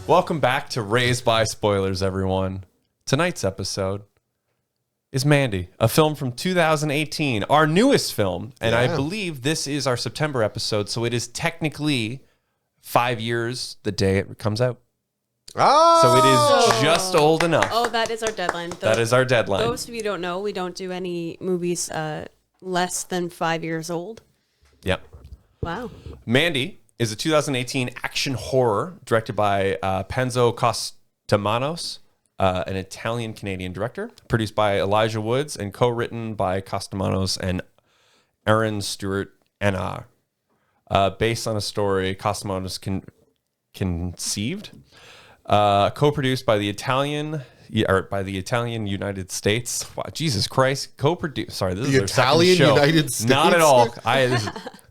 Welcome back to Raised by Spoilers, everyone. Tonight's episode is Mandy, a film from 2018, our newest film. And I believe this is our September episode, so it is technically 5 years the day it comes out. Oh! So it is just old enough. Oh, that is our deadline. That is our deadline. Those of you who don't know, we don't do any movies less than 5 years old. Yep. Wow. Mandy is a 2018 action horror directed by Penzo Costamanos, an Italian-Canadian director, produced by Elijah Woods and co-written by Costamanos and Aaron Stewart Enar. Based on a story Costamanos conceived, co-produced by the Italian United States. Wow, Jesus Christ, co-produced. Sorry, this is our Italian second show. United States. Not at all.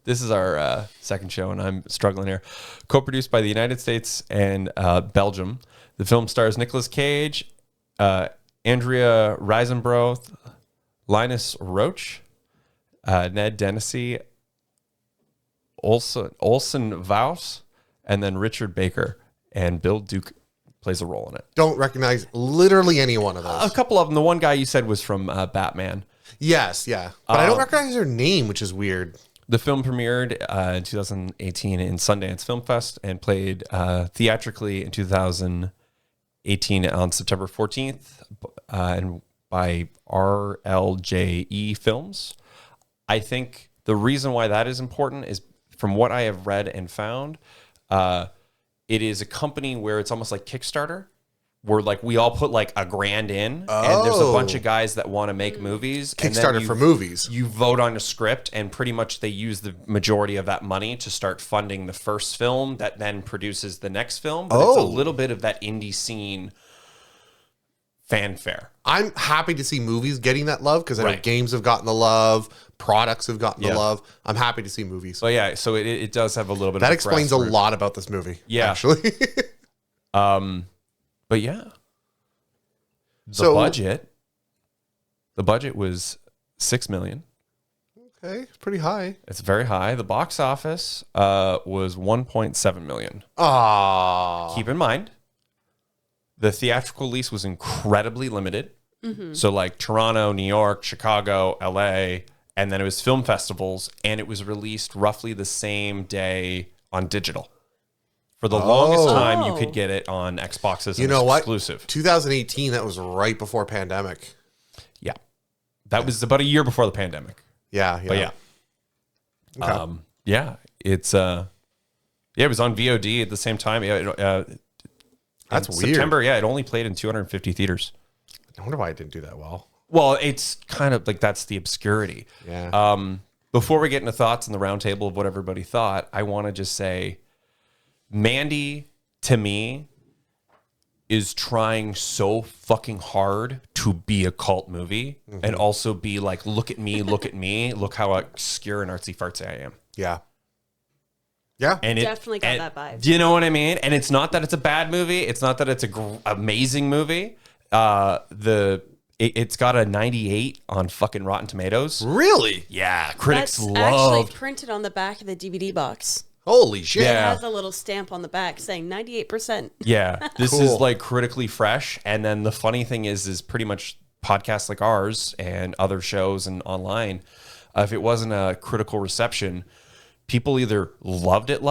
This is our second show, and I'm struggling here. Co-produced by the United States and Belgium. The film stars Nicolas Cage, Andrea Riseborough, Linus Roach, Ned Dennessy, Olsen Vaus, and then Richard Baker. And Bill Duke plays a role in it. Don't recognize literally any one of those. A couple of them. The one guy you said was from Batman. Yes, yeah. But I don't recognize her name, which is weird. The film premiered in 2018 in Sundance Film Fest and played theatrically in 2018 on September 14th and by RLJE Films. I think the reason why that is important is from what I have read and found, it is a company where it's almost like Kickstarter, where like we all put like $1,000 in, and there's a bunch of guys that want to make movies. Kickstarter for movies. You vote on a script, and pretty much they use the majority of that money to start funding the first film that then produces the next film. But it's a little bit of that indie scene fanfare. I'm happy to see movies getting that love because I know games have gotten the love, products have gotten the love. I'm happy to see movies. So yeah, so it does have a little bit that of explains a lot about this movie. Yeah, actually. But yeah, the budget was $6 million. Okay, it's pretty high. It's very high. The box office was $1.7 million. Ah, keep in mind, the theatrical release was incredibly limited. Mm-hmm. So like Toronto, New York, Chicago, LA, and then it was film festivals, and it was released roughly the same day on digital. For the longest time, you could get it on Xboxes. You know what? Exclusive. 2018, that was right before pandemic. Yeah. That was about a year before the pandemic. Yeah. But yeah. Okay. It's it was on VOD at the same time. That's weird. September, it only played in 250 theaters. I wonder why it didn't do that well. Well, it's kind of like that's the obscurity. Yeah. Before we get into thoughts in the roundtable of what everybody thought, I want to just say Mandy, to me, is trying so fucking hard to be a cult movie and also be like, look at me, look how obscure and artsy fartsy I am. Yeah. Yeah. And definitely got that vibe. Do you know what I mean? And it's not that it's a bad movie. It's not that it's a amazing movie. It's got a 98 on fucking Rotten Tomatoes. Really? Yeah. Critics That's loved. actually printed on the back of the DVD box. Holy shit. Yeah. It has a little stamp on the back saying 98%. Yeah. This is like critically fresh. And then the funny thing is pretty much podcasts like ours and other shows and online, if it wasn't a critical reception, people either loved it,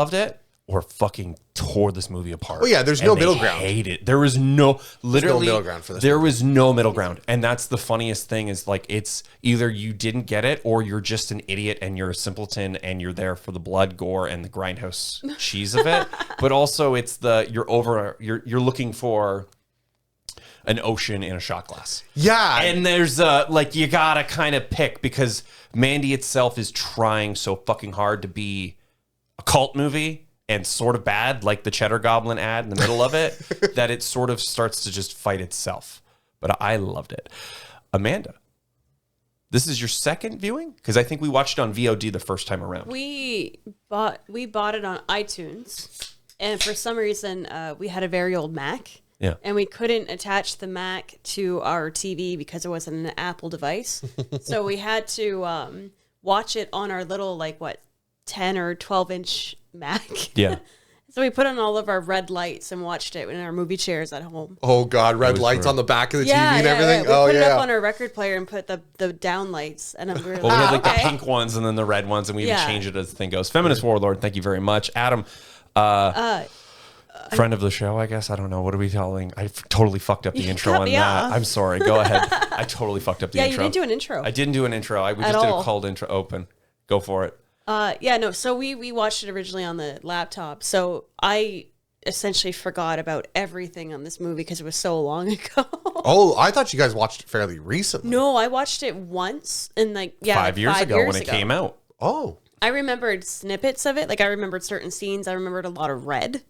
or fucking tore this movie apart. Oh yeah, there's no middle ground. Hate it. There was no middle ground for this. There was no middle ground, and that's the funniest thing is like it's either you didn't get it or you're just an idiot and you're a simpleton and you're there for the blood, gore, and the grindhouse cheese of it. But also, it's you're looking for an ocean in a shot glass. Yeah, and there's like you gotta kind of pick because Mandy itself is trying so fucking hard to be a cult movie. And sort of bad, like the Cheddar Goblin ad in the middle of it, that it sort of starts to just fight itself. But I loved it. Amanda, this is your second viewing? Because I think we watched it on VOD the first time around. We bought it on iTunes, and for some reason, we had a very old Mac. Yeah. And we couldn't attach the Mac to our TV because it wasn't an Apple device. So we had to watch it on our little, 10 or 12 inch Mac. Yeah. So we put on all of our red lights and watched it in our movie chairs at home. Oh God, red lights on the back of the TV and everything. We put it up on our record player and put the down lights. And we were Well, we had like the pink ones and then the red ones, and we even change it as the thing goes. Feminist Warlord, thank you very much. Adam, friend of the show, I guess. I don't know. What are we telling? I totally fucked up the intro on that. I'm sorry. Go ahead. I totally fucked up the intro. Yeah, you didn't do an intro. I didn't do an intro. We just did a cold intro open. Go for it. So we watched it originally on the laptop. So I essentially forgot about everything on this movie because it was so long ago. Oh, I thought you guys watched it fairly recently. No, I watched it once in 5 years ago when it came out. Oh. I remembered snippets of it. Like I remembered certain scenes. I remembered a lot of red.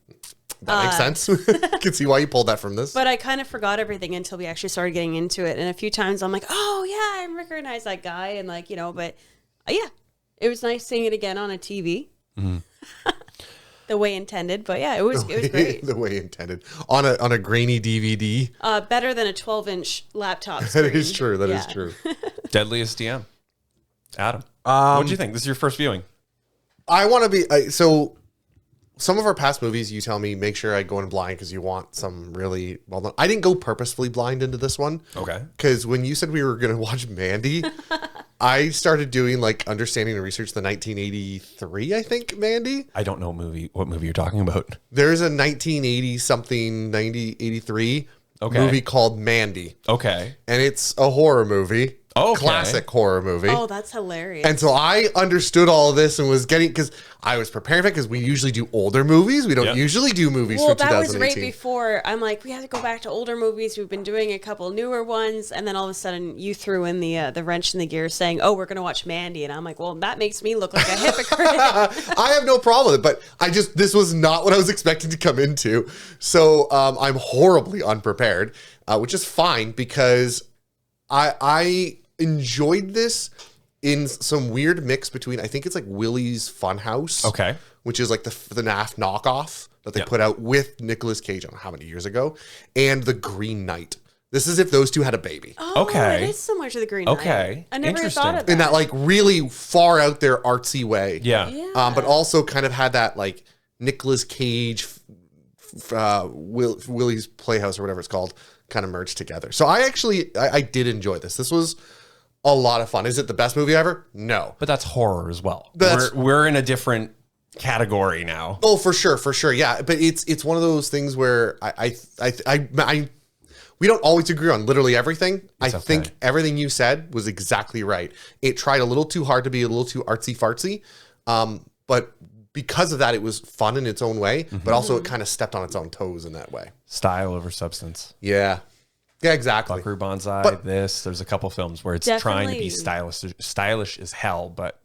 That makes sense. I can see why you pulled that from this. But I kind of forgot everything until we actually started getting into it. And a few times I'm like, oh yeah, I recognize that guy. And but yeah, it was nice seeing it again on a TV. Mm-hmm. The way intended, but yeah, it was great. The way intended on a grainy DVD. Better than a 12-inch laptop screen. That is true. That is true. Deadliest DM. Adam, what did you think? This is your first viewing. I want to be so. Some of our past movies, you tell me make sure I go in blind because you want some really well done. I didn't go purposefully blind into this one. Okay. Because when you said we were going to watch Mandy, I started doing understanding and research the 1983, I think, Mandy. I don't know what movie you're talking about. There's a 1980 something, 83 movie called Mandy. Okay. And it's a horror movie. Okay. Classic horror movie. Oh, that's hilarious. And so I understood all of this and was getting, because I was preparing for it because we usually do older movies. We don't usually do movies for 2018. Well, that was right before. I'm like, we have to go back to older movies. We've been doing a couple newer ones. And then all of a sudden you threw in the wrench in the gear saying, oh, we're going to watch Mandy. And I'm like, well, that makes me look like a hypocrite. I have no problem with it, but this was not what I was expecting to come into. So I'm horribly unprepared, which is fine because I enjoyed this in some weird mix between, I think it's like Willy's Funhouse. Okay. Which is like the FNAF knockoff that they put out with Nicolas Cage, I don't know how many years ago, and The Green Knight. This is if those two had a baby. Oh, it is similar to The Green Knight. Okay. I never thought of that. In that really far out there artsy way. Yeah. But also kind of had that Nicolas Cage, Willy's Playhouse or whatever it's called, kind of merged together. So I did enjoy this. This was a lot of fun. Is it the best movie ever? No. But that's horror as well. We're in a different category now. Oh, for sure. Yeah. But it's one of those things where we don't always agree on literally everything. I think everything you said was exactly right. It tried a little too hard to be a little too artsy fartsy. But because of that, it was fun in its own way, but also it kind of stepped on its own toes in that way. Style over substance. Yeah. Yeah, exactly. Buckaroo Banzai, there's a couple films where it's trying to be stylish as hell, but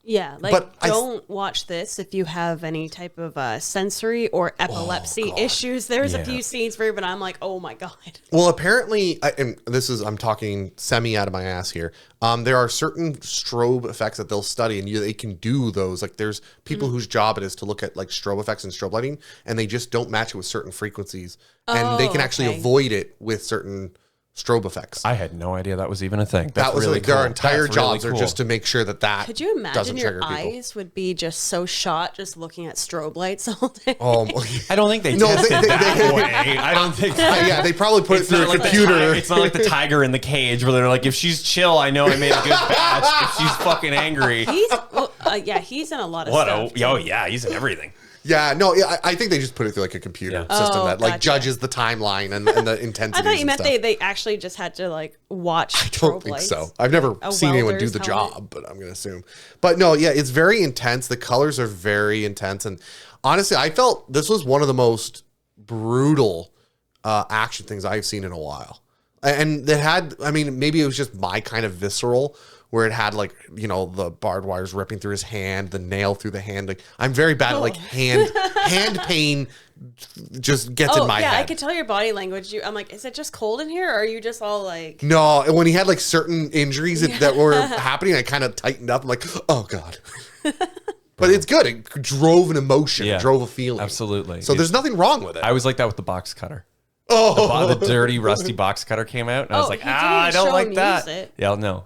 don't watch this if you have any type of sensory or epilepsy issues. There's a few scenes where, but I'm like, oh my God. Well, apparently, and I'm talking semi out of my ass here. There are certain strobe effects that they'll study, and they can do those. There's people whose job it is to look at strobe effects and strobe lighting, and they just don't match it with certain frequencies, and they can actually avoid it with certain strobe effects. I had no idea that was even a thing. That was really cool. Their entire jobs are just to make sure that could you imagine your eyes would be just so shot just looking at strobe lights all day? I don't think they tested that way. I don't think they probably put it through a computer. It's not like the tiger in the cage where they're like, if she's chill, I know I made a good batch. If she's fucking angry, he's in a lot of stuff. He's in everything. Yeah, no, I think they just put it through a computer system that judges the timeline and the intensity. I thought you meant they actually just had to watch. I don't think so. I've never seen anyone do the job, but I'm going to assume. But no, it's very intense. The colors are very intense. And honestly, I felt this was one of the most brutal action things I've seen in a while. And it had, maybe it was just my kind of visceral, where it had the barbed wires ripping through his hand, the nail through the hand. I'm very bad at hand pain just gets in my head. I could tell your body language. I'm like, is it just cold in here? Or are you just all like... No, when he had certain injuries that were happening, I kind of tightened up. I'm like, oh God. But it's good. It drove an emotion, drove a feeling. Absolutely. So there's nothing wrong with it. I was like that with the box cutter. The dirty, rusty box cutter came out, and I was like, I don't like that. Yeah, no.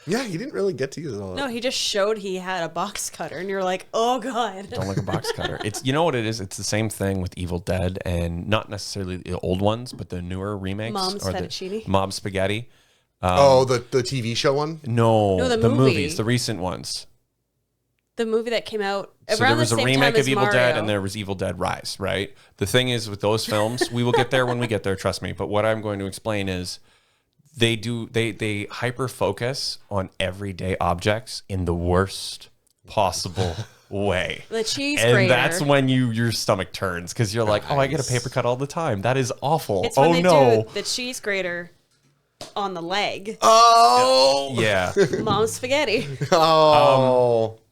Yeah, he didn't really get to use it all. No, he just showed he had a box cutter, and you're like, oh god. Don't like a box cutter. It's, you know what it is? It's the same thing with Evil Dead, and not necessarily the old ones, but the newer remakes. Mob Spaghetti. The TV show one? No, the movies, the recent ones. The movie that came out so there was a remake of Evil Dead, and there was Evil Dead Rise, right? The thing is with those films, we will get there when we get there, trust me. But what I'm going to explain is they hyper focus on everyday objects in the worst possible way. The cheese grater. And that's when your stomach turns, because you're like, oh, I get a paper cut all the time. That is awful. It's when they do the cheese grater on the leg. Oh, yeah. Mom's spaghetti.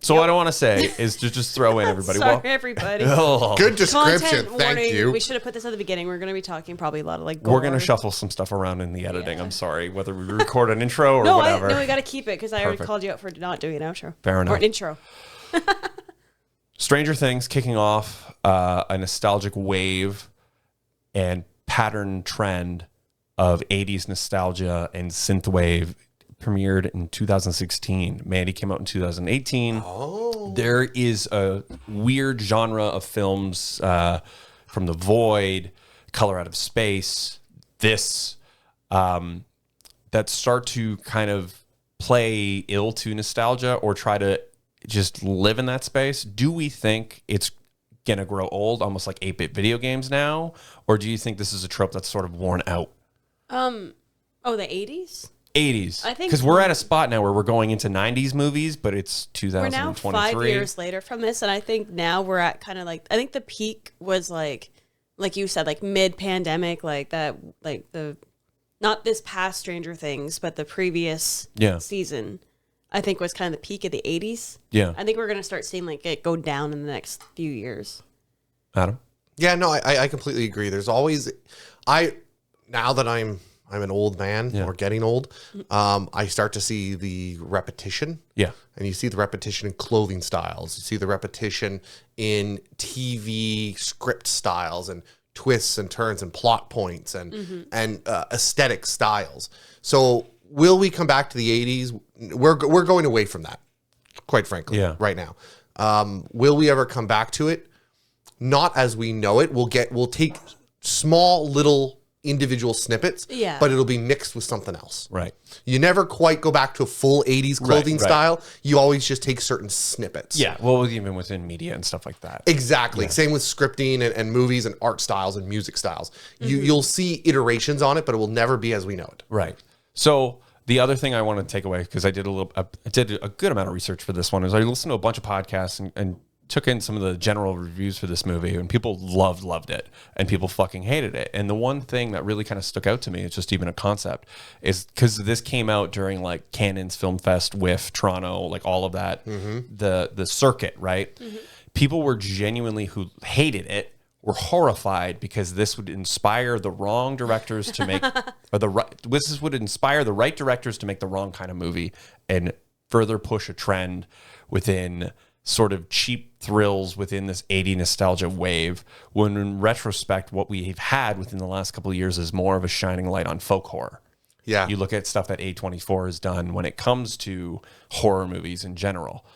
So what I want to say is to just throw in everybody. Sorry, everybody. Good description. Content Thank warning. you. We should have put this at the beginning. We're going to be talking probably a lot of We're going to shuffle some stuff around in the editing. I'm sorry, whether we record an intro or whatever. No, we got to keep it because I already called you out for not doing an outro. Fair enough. Or an intro. Stranger Things kicking off a nostalgic wave and pattern trend of 80s nostalgia and synthwave. Premiered in 2016. Mandy came out in 2018. There is a weird genre of films from The Void, Color Out of Space, that start to kind of play ill to nostalgia or try to just live in that space. Do we think it's going to grow old, almost like 8-bit video games now? Or do you think this is a trope that's sort of worn out? The 80s? 80s. I think because we're at a spot now where we're going into 90s movies, but it's 2023. We're now 5 years later from this, and I think now we're at kind of like, I think the peak was like you said, like mid-pandemic, like that, like not this past Stranger Things, but the previous season, I think was kind of the peak of the 80s. Yeah. I think we're going to start seeing like it go down in the next few years. Adam? Yeah, no, I completely agree. There's always, now that I'm an old man or getting old, I start to see the repetition. Yeah. And you see the repetition in clothing styles. You see the repetition in TV script styles and twists and turns and plot points and aesthetic styles. So will we come back to the 80s? We're going away from that, quite frankly, right now. Will we ever come back to it? Not as we know it. We'll take small little individual snippets, but it'll be mixed with something else. Right. You never quite go back to a full 80s clothing style. You always just take certain snippets. Yeah. Well, even within media and stuff like that. Exactly. Yeah. Same with scripting and movies and art styles and music styles. You'll see iterations on it, but it will never be as we know it. Right. So the other thing I want to take away, because I did a good amount of research for this one, is I listened to a bunch of podcasts and took in some of the general reviews for this movie, and people loved it, and people fucking hated it. And the one thing that really kind of stuck out to me, it's just even a concept, is because this came out during like Cannon's Film Fest, WIF, Toronto, like all of that, the circuit, right? People were genuinely, who hated it, were horrified because this would inspire the wrong directors to make, this would inspire the right directors to make the wrong kind of movie and further push a trend within sort of cheap thrills within this 80 nostalgia wave, when in retrospect, what we've had within the last couple of years is more of a shining light on folk horror. Yeah. You look at stuff that A24 has done when it comes to horror movies in general.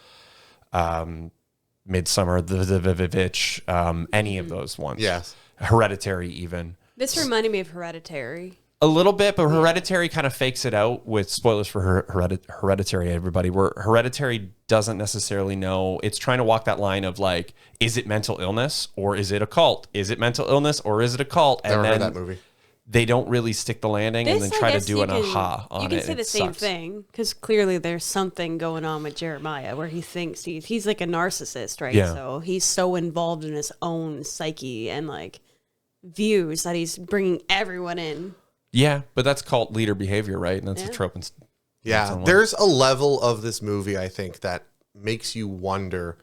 Midsummer, The Witch, any of those ones. Yes. Hereditary even. This reminded me of Hereditary. A little bit, but Hereditary kind of fakes it out with spoilers for Hereditary, everybody, where Hereditary doesn't necessarily know. It's trying to walk that line of like, is it mental illness or is it a cult? Is it mental illness or is it a cult? And Never heard that movie. They don't really stick the landing and then try to do an aha on it. You can say the same thing, because clearly there's something going on with Jeremiah where he thinks he's like a narcissist, right? Yeah. So he's so involved in his own psyche and like views that he's bringing everyone in. Yeah, but that's cult leader behavior, right? And that's a trope. There's a level of this movie, I think, that makes you wonder,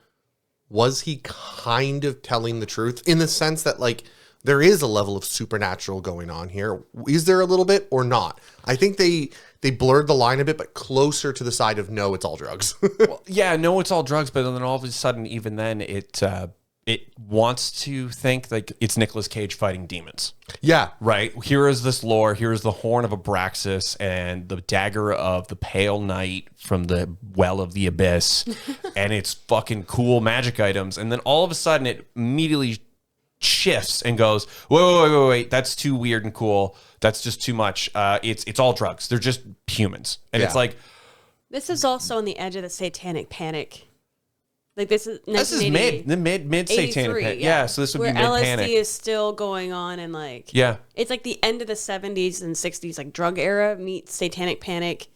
was he kind of telling the truth? In the sense that, like, there is a level of supernatural going on here. Is there a little bit or not? I think they blurred the line a bit, but closer to the side of no, it's all drugs. Well, yeah, no, it's all drugs, but then all of a sudden, even then, it it wants to think like it's Nicolas Cage fighting demons. Yeah. Right? Here is this lore. Here is the horn of Abraxas and the dagger of the Pale Knight from the Well of the Abyss. And it's fucking cool magic items. And then all of a sudden it immediately shifts and goes, wait. That's too weird and cool. That's just too much. It's all drugs. They're just humans. And it's like... This is also on the edge of the satanic panic. Like this is mid satanic panic. Yeah, so this would be mid panic. LSD is still going on and like it's like the end of the 70s and 60s, like drug era meets satanic panic,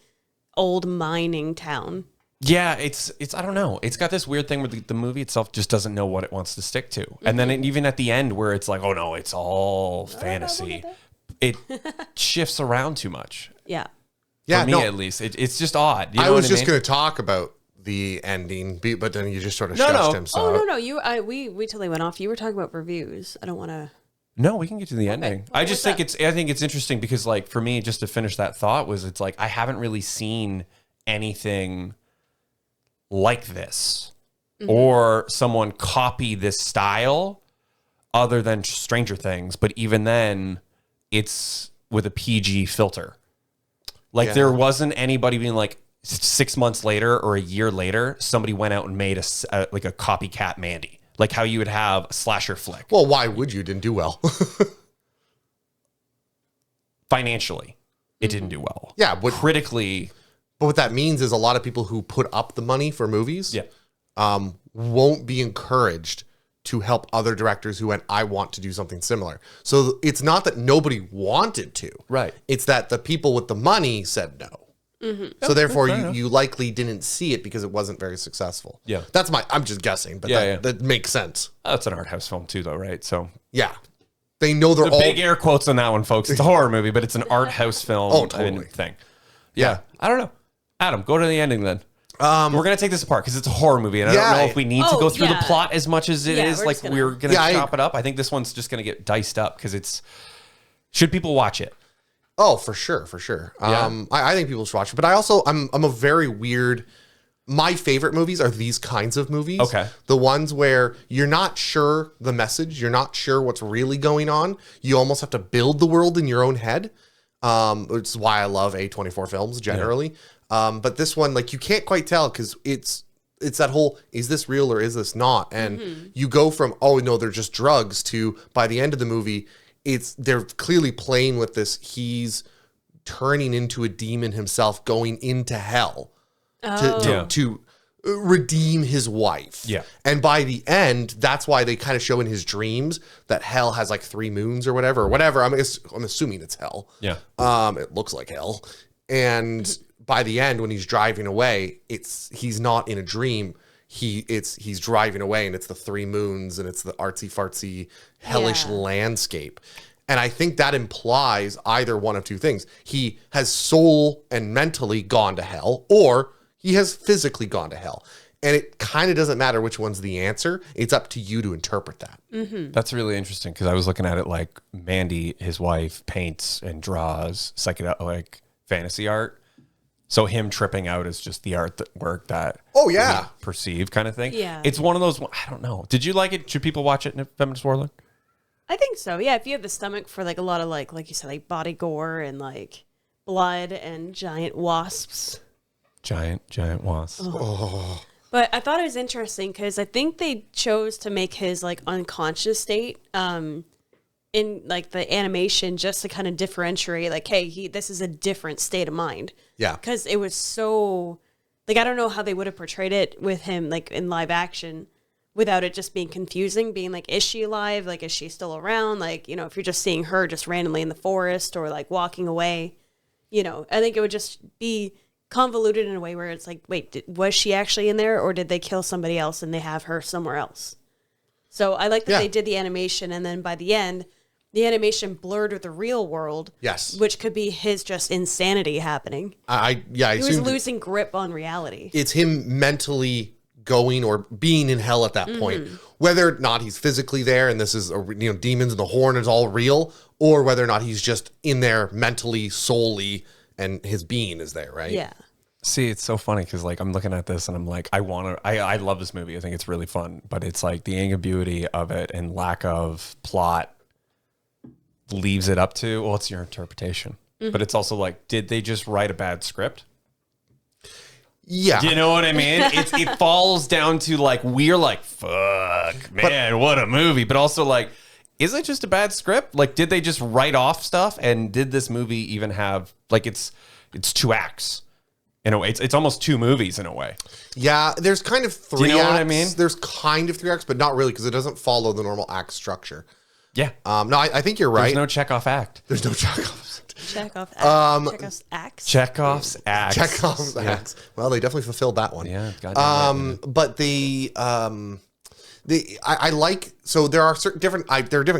old mining town. Yeah, it's I don't know. It's got this weird thing where the movie itself just doesn't know what it wants to stick to. And then even at the end where it's like, oh no, it's all fantasy. It shifts around too much. Yeah. For me at least. It's just odd. You know I was what just going to talk about the ending, but then you just sort of shushed him. So. Oh no! We totally went off. You were talking about reviews. I don't want to. No, we can get to the ending. I just think it's interesting because like for me, just to finish that thought was it's like I haven't really seen anything like this or someone copy this style other than Stranger Things. But even then, it's with a PG filter. Like there wasn't anybody being like 6 months later or a year later, somebody went out and made a copycat Mandy, like how you would have a slasher flick. Well, why would you? It didn't do well. Financially, it didn't do well. Yeah, but critically. But what that means is a lot of people who put up the money for movies won't be encouraged to help other directors who went, I want to do something similar. So it's not that nobody wanted to. Right. It's that the people with the money said no. So therefore you likely didn't see it because it wasn't very successful. Yeah. I'm just guessing, but that makes sense. That's an art house film too though, right? So yeah. They know they're all big air quotes on that one, folks. It's a horror movie, but it's an art house film. Oh, totally. Thing. Yeah. I don't know. Adam, go to the ending then. We're going to take this apart because it's a horror movie, and I don't know if we need to go through the plot as much as it is. Like, we're going to chop it up. I think this one's just going to get diced up because it's... Should people watch it? Oh, for sure. Yeah. I think people should watch it. But I also... I'm a very weird... My favorite movies are these kinds of movies. Okay. The ones where you're not sure the message. You're not sure what's really going on. You almost have to build the world in your own head. Which is why I love A24 films generally. But this one, like, you can't quite tell because it's that whole, is this real or is this not? And you go from, oh no, they're just drugs, to by the end of the movie, they're clearly playing with this. He's turning into a demon himself, going into hell to redeem his wife. Yeah. And by the end, that's why they kind of show in his dreams that hell has like 3 moons or whatever. I'm assuming it's hell. Yeah. It looks like hell. And by the end, when he's driving away, he's not in a dream. He's driving away, and it's the 3 moons, and it's the artsy fartsy hellish landscape. And I think that implies either one of two things: he has soul and mentally gone to hell, or he has physically gone to hell. And it kind of doesn't matter which one's the answer. It's up to you to interpret that. That's really interesting because I was looking at it like Mandy, his wife, paints and draws psychedelic fantasy art. So him tripping out is just the work that we perceive kind of thing. Yeah. It's one of those, I don't know. Did you like it? Should people watch it in Feminist Warlord? I think so. Yeah, if you have the stomach for like a lot of like you said, like body gore and like blood and giant wasps. Giant wasps. Oh. But I thought it was interesting because I think they chose to make his like unconscious state in like the animation just to kind of differentiate like, hey, this is a different state of mind. Yeah. Because it was so like, I don't know how they would have portrayed it with him like in live action without it just being confusing, being like, is she alive? Like, is she still around? Like, you know, if you're just seeing her just randomly in the forest or like walking away, you know, I think it would just be convoluted in a way where it's like, wait, was she actually in there, or did they kill somebody else and they have her somewhere else? So I like that they did the animation, and then by the end, the animation blurred with the real world. Yes. Which could be his just insanity happening. He was losing grip on reality. It's him mentally going or being in hell at that point. Whether or not he's physically there and this is, demons and the horn is all real, or whether or not he's just in there mentally, solely, and his being is there, right? Yeah. See, it's so funny because like I'm looking at this and I'm like, I love this movie. I think it's really fun, but it's like the ambiguity of it and lack of plot leaves it up to, well, it's your interpretation. But it's also like, did they just write a bad script? Yeah. Do you know what I mean? It falls down to like, we're like, fuck, man, what a movie. But also like, is it just a bad script? Like, did they just write off stuff? And did this movie even have, like, it's 2 acts. In a way, it's almost 2 movies in a way. Yeah, there's kind of 3 Do you know acts. what I mean? There's kind of 3 acts, but not really because it doesn't follow the normal act structure. Yeah. No, I think you're right. There's no Chekhov act. There's no Chekhov. Chekhov's acts. Chekhov's acts. Chekhov's acts. Well, they definitely fulfilled that one. Yeah. Goddamn right. But I like, so there are different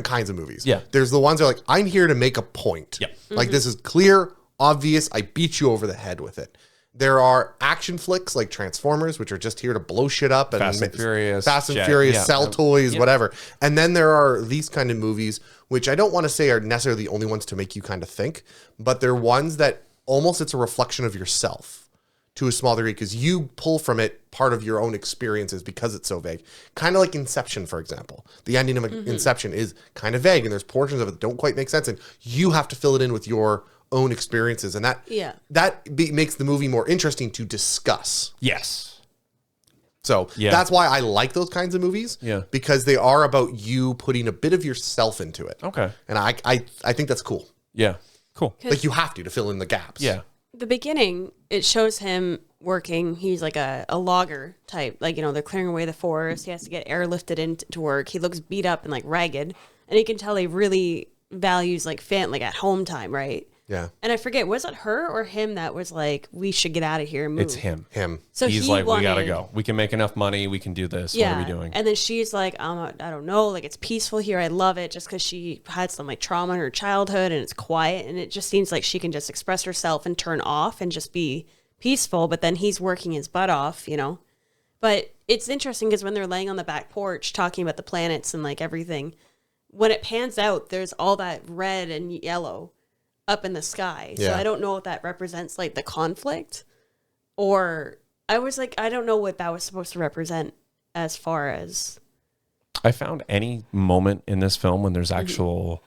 kinds of movies. Yeah. There's the ones that are like, I'm here to make a point. Yep. Like this is clear, obvious. I beat you over the head with it. There are action flicks like Transformers, which are just here to blow shit up and Fast and Furious, sell toys, whatever. And then there are these kind of movies, which I don't want to say are necessarily the only ones to make you kind of think, but they're ones that almost it's a reflection of yourself to a small degree because you pull from it part of your own experiences because it's so vague. Kind of like Inception, for example. The ending of Inception is kind of vague and there's portions of it that don't quite make sense and you have to fill it in with your own experiences, and that makes the movie more interesting to discuss. Yes. So that's why I like those kinds of movies. Yeah. Because they are about you putting a bit of yourself into it. Okay. And I think that's cool. Yeah. Cool. Like you have to fill in the gaps. Yeah. The beginning, it shows him working. He's like a logger type. Like, they're clearing away the forest. He has to get airlifted into work. He looks beat up and like ragged. And you can tell he really values like at home time, right? Yeah. And I forget, was it her or him that was like, we should get out of here and move? It's him. So he's he like, wanted, we gotta go. We can make enough money. We can do this. Yeah. What are we doing? And then she's like, I don't know. Like, it's peaceful here. I love it just because she had some like trauma in her childhood and it's quiet. And it just seems like she can just express herself and turn off and just be peaceful. But then he's working his butt off, But it's interesting because when they're laying on the back porch talking about the planets and like everything, when it pans out, there's all that red and yellow up in the sky. So I don't know if that represents like the conflict or I was like, I don't know what that was supposed to represent as far as. I found any moment in this film when there's actual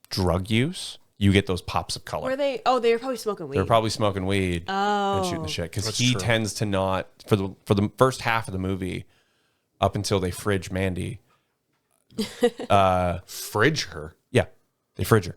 drug use, you get those pops of color. Were they? Oh, they were probably smoking weed. They're probably smoking weed and shooting the shit because he tends to not for the first half of the movie up until they fridge Mandy. Fridge her. Yeah, they fridge her.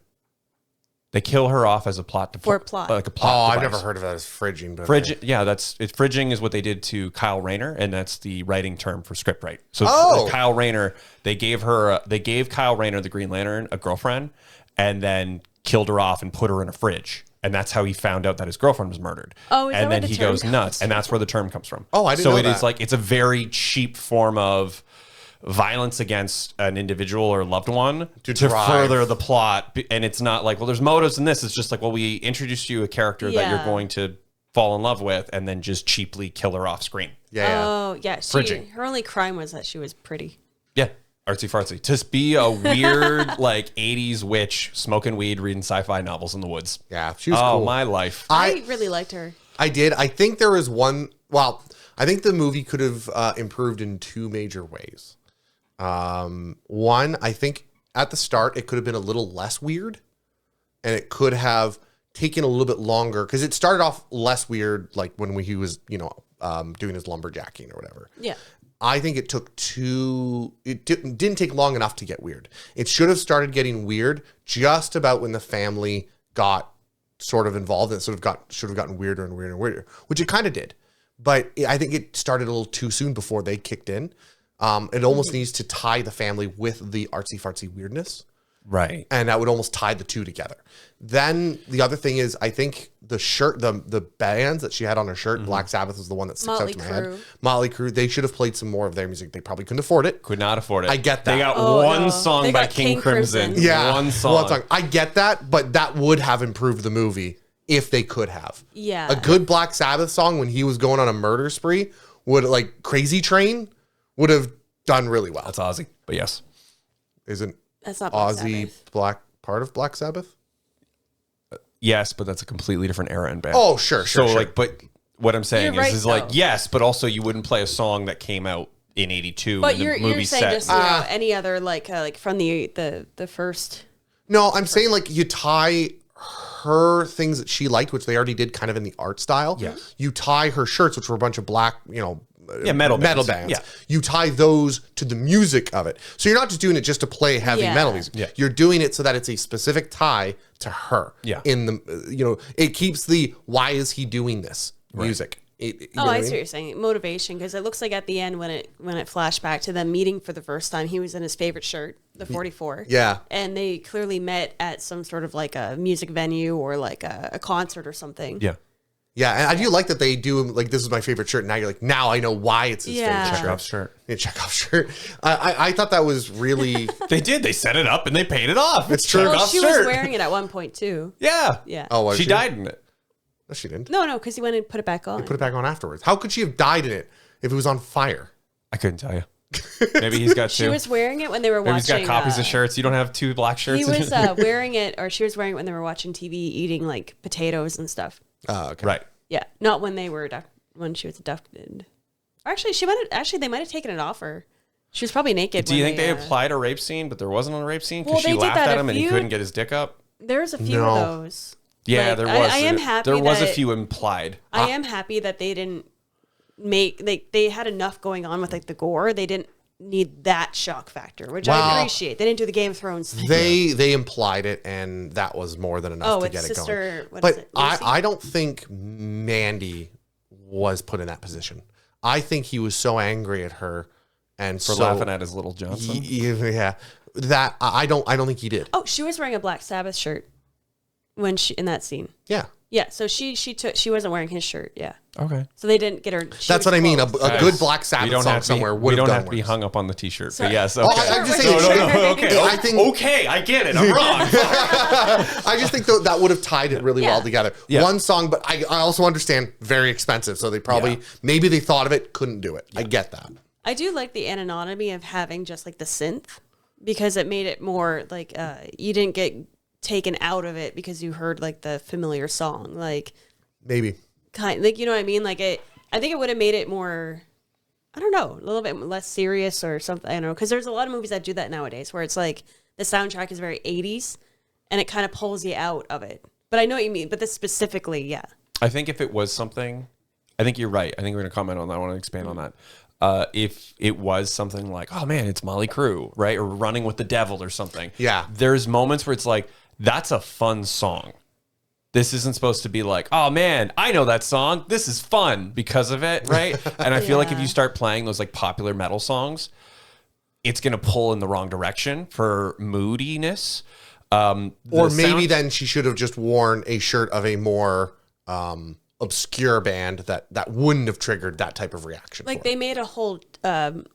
They kill her off as a plot for a plot. Like a plot I've device. never heard of that as fridging. But yeah, fridging is what they did to Kyle Rayner, and that's the writing term for script write. So Kyle Rayner, they gave Kyle Rayner, the Green Lantern, a girlfriend, and then killed her off and put her in a fridge. And that's how he found out that his girlfriend was murdered. Oh, is and that then where the he term goes nuts, and that's where the term comes from. Oh, I didn't know that. So it is like it's a very cheap form of violence against an individual or loved one to further the plot. And it's not like, well, there's motives in this. It's just like, well, we introduced you a character that you're going to fall in love with and then just cheaply kill her off screen. Oh, yeah. Fridging. Her only crime was that she was pretty. Yeah. Artsy fartsy. To be a weird, like 80s witch smoking weed, reading sci-fi novels in the woods. Yeah. She was cool. cool. My life. I really liked her. I did. I think there was one. Well, I think the movie could have improved in 2 major ways. One, I think at the start it could have been a little less weird and it could have taken a little bit longer because it started off less weird like when he was, doing his lumberjacking or whatever. Yeah. I think it took didn't take long enough to get weird. It should have started getting weird just about when the family got sort of involved and should have gotten weirder and weirder and weirder, which it kind of did. But I think it started a little too soon before they kicked in. It almost needs to tie the family with the artsy fartsy weirdness. Right. And that would almost tie the two together. Then the other thing is, I think the shirt, the bands that she had on her shirt, Black Sabbath was the one that sticks out to my head. Motley Crue. They should have played some more of their music. They probably couldn't afford it. Could not afford it. I get that. They got one song by King Crimson. Yeah. One song. I get that, but that would have improved the movie if they could have. Yeah. A good Black Sabbath song when he was going on a murder spree would, like Crazy Train, would have done really well. That's Ozzy, but yes. Isn't that's not Black Ozzy Sabbath. part of Black Sabbath? Yes, but that's a completely different era and band. Oh, sure. But what I'm saying You're is right, like, though. yes, but also you wouldn't play a song that came out in 82. But and the you're movie saying set. just any other like from the first. No, I'm saying like you tie her things that she liked, which they already did kind of in the art style. Yeah. You tie her shirts, which were a bunch of black, metal bands. bands. Yeah. You tie those to the music of it. So you're not just doing it just to play heavy Yeah. metal music. Yeah. You're doing it so that it's a specific tie to her. Yeah. In the, it keeps the, why is he doing this music? You know I what see what you're saying. Motivation, because it looks like at the end when it flashed back to them meeting for the first time, he was in his favorite shirt, the 44. Yeah. And they clearly met at some sort of like a music venue or like a concert or something. Yeah. Yeah, and I do like that they do, like, this is my favorite shirt. Now you're like, now I know why it's his Yeah. favorite Chekhov shirt. shirt. Yeah, Chekhov shirt. I thought that was really... They did. They set it up and they paid it off. It's true. Well, Chekhov she shirt. was wearing it at one point too. Yeah. Yeah. Oh, was She died in it. No, she didn't. No, because he went and put it back on. Put it back on afterwards. How could she have died in it if it was on fire? I couldn't tell you. Maybe he's got She two. was wearing it when they were Maybe watching. he's got copies of shirts. You don't have two black shirts. He was wearing it, or she was wearing it when they were watching TV, eating like potatoes and stuff. Oh, okay. Right. Yeah, not when they were when she was abducted. Or actually, they might have taken it off her. She was probably naked. Do you think they applied a rape scene, but there wasn't a rape scene because Well, she they did laughed that at a him and he few- couldn't get his dick up? There's a few No. of those. Yeah, Like, there was. I am happy. There was a that- few implied. I am happy that they didn't they had enough going on with like the gore. They didn't need that shock factor, which I Well, appreciate. They didn't do the Game of Thrones thing. They implied it, and that was more than enough to it's get it sister. going. What But is it? Lucy? I don't think Mandy was put in that position. I think he was so angry at her and For so laughing at his little Johnson. Yeah, that I don't think he did. Oh, she was wearing a Black Sabbath shirt when she in that scene. Yeah. Yeah, so she wasn't wearing his shirt. Yeah, Okay. so they didn't get her. That's what I mean. A clothes. good Black Sabbath song somewhere We would don't have have gone to be worse. hung up on the T-shirt. Sorry. But yes, Oh, okay. I'm just saying. Okay. I think Okay, I get it. I'm wrong. I just think that would have tied it really well Yeah. together. Yeah. One song, but I also understand very expensive. So they probably maybe they thought of it, couldn't do it. I get that. I do like the anonymity of having just like the synth because it made it more like you didn't get taken out of it because you heard like the familiar song, like Maybe. like you know what I mean. Like I think it would have made it more. I don't know, a little bit less serious or something. I don't know, because there's a lot of movies that do that nowadays, where it's like the soundtrack is very 80s, and it kind of pulls you out of it. But I know what you mean. But this specifically, yeah. I think if it was something, I think you're right. I think we're going to comment on that. I want to expand on that. If it was something like, oh man, it's Molly Crew, right? Or Running with the Devil or something. Yeah. There's moments where it's like, that's a fun song. This isn't supposed to be like, oh man, I know that song. This is fun because of it, right? And I feel like if you start playing those like popular metal songs, it's going to pull in the wrong direction for moodiness. Or maybe then she should have just worn a shirt of a more obscure band that wouldn't have triggered that type of reaction. Like for they made a whole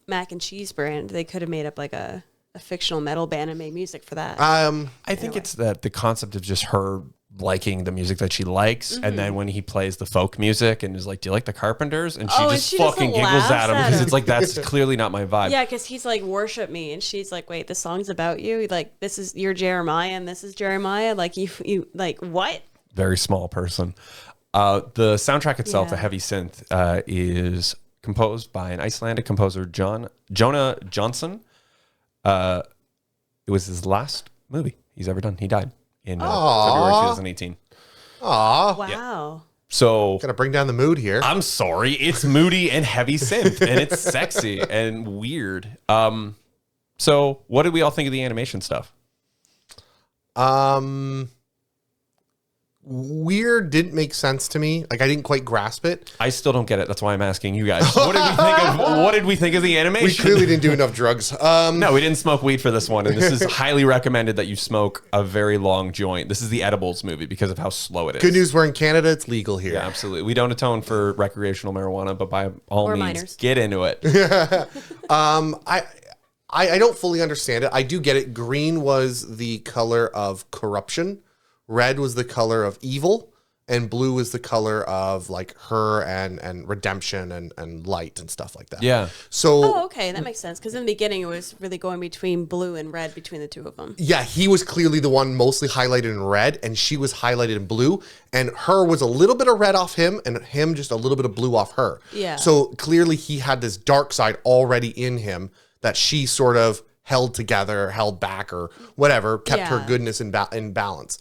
mac and cheese brand. They could have made up like a fictional metal band and made music for that. I think it's that the concept of just her liking the music that she likes, and then when he plays the folk music and is like, "Do you like the Carpenters?" and she Oh, and just she just fucking giggles laughs at him at because him. it's like that's clearly not my vibe. Yeah, because he's like, worship me, and she's like, wait, this song's about you. Like, this is your Jeremiah, and this is Jeremiah. Like, you like what? Very small person. The soundtrack itself, the Yeah. heavy synth, is composed by an Icelandic composer, Jonah Johnson. It was his last movie he's ever done. He died in February 2018. Aw, Wow. So gotta bring down the mood here. I'm sorry, it's moody and heavy synth, and it's sexy and weird. So what did we all think of the animation stuff? Weird didn't make sense to me. Like I didn't quite grasp it. I still don't get it. That's why I'm asking you guys. What did we think of the animation? We clearly didn't do enough drugs. No, we didn't smoke weed for this one, and this is highly recommended that you smoke a very long joint. This is the edibles movie because of how slow it is. Good news, we're in Canada. It's legal here. Yeah, absolutely. We don't atone for recreational marijuana, but by all Or means, minors. get into it. I don't fully understand it. I do get it. Green was the color of corruption. Red was the color of evil. and blue is the color of like her and redemption and light and stuff like that. Yeah. So okay, that makes sense. Because in the beginning, it was really going between blue and red between the two of them. yeah, he was clearly the one mostly highlighted in red, and she was highlighted in blue, and her was a little bit of red off him, and him just a little bit of blue off her. Yeah. So clearly he had this dark side already in him that she sort of held together, held back, or whatever, kept her goodness in balance.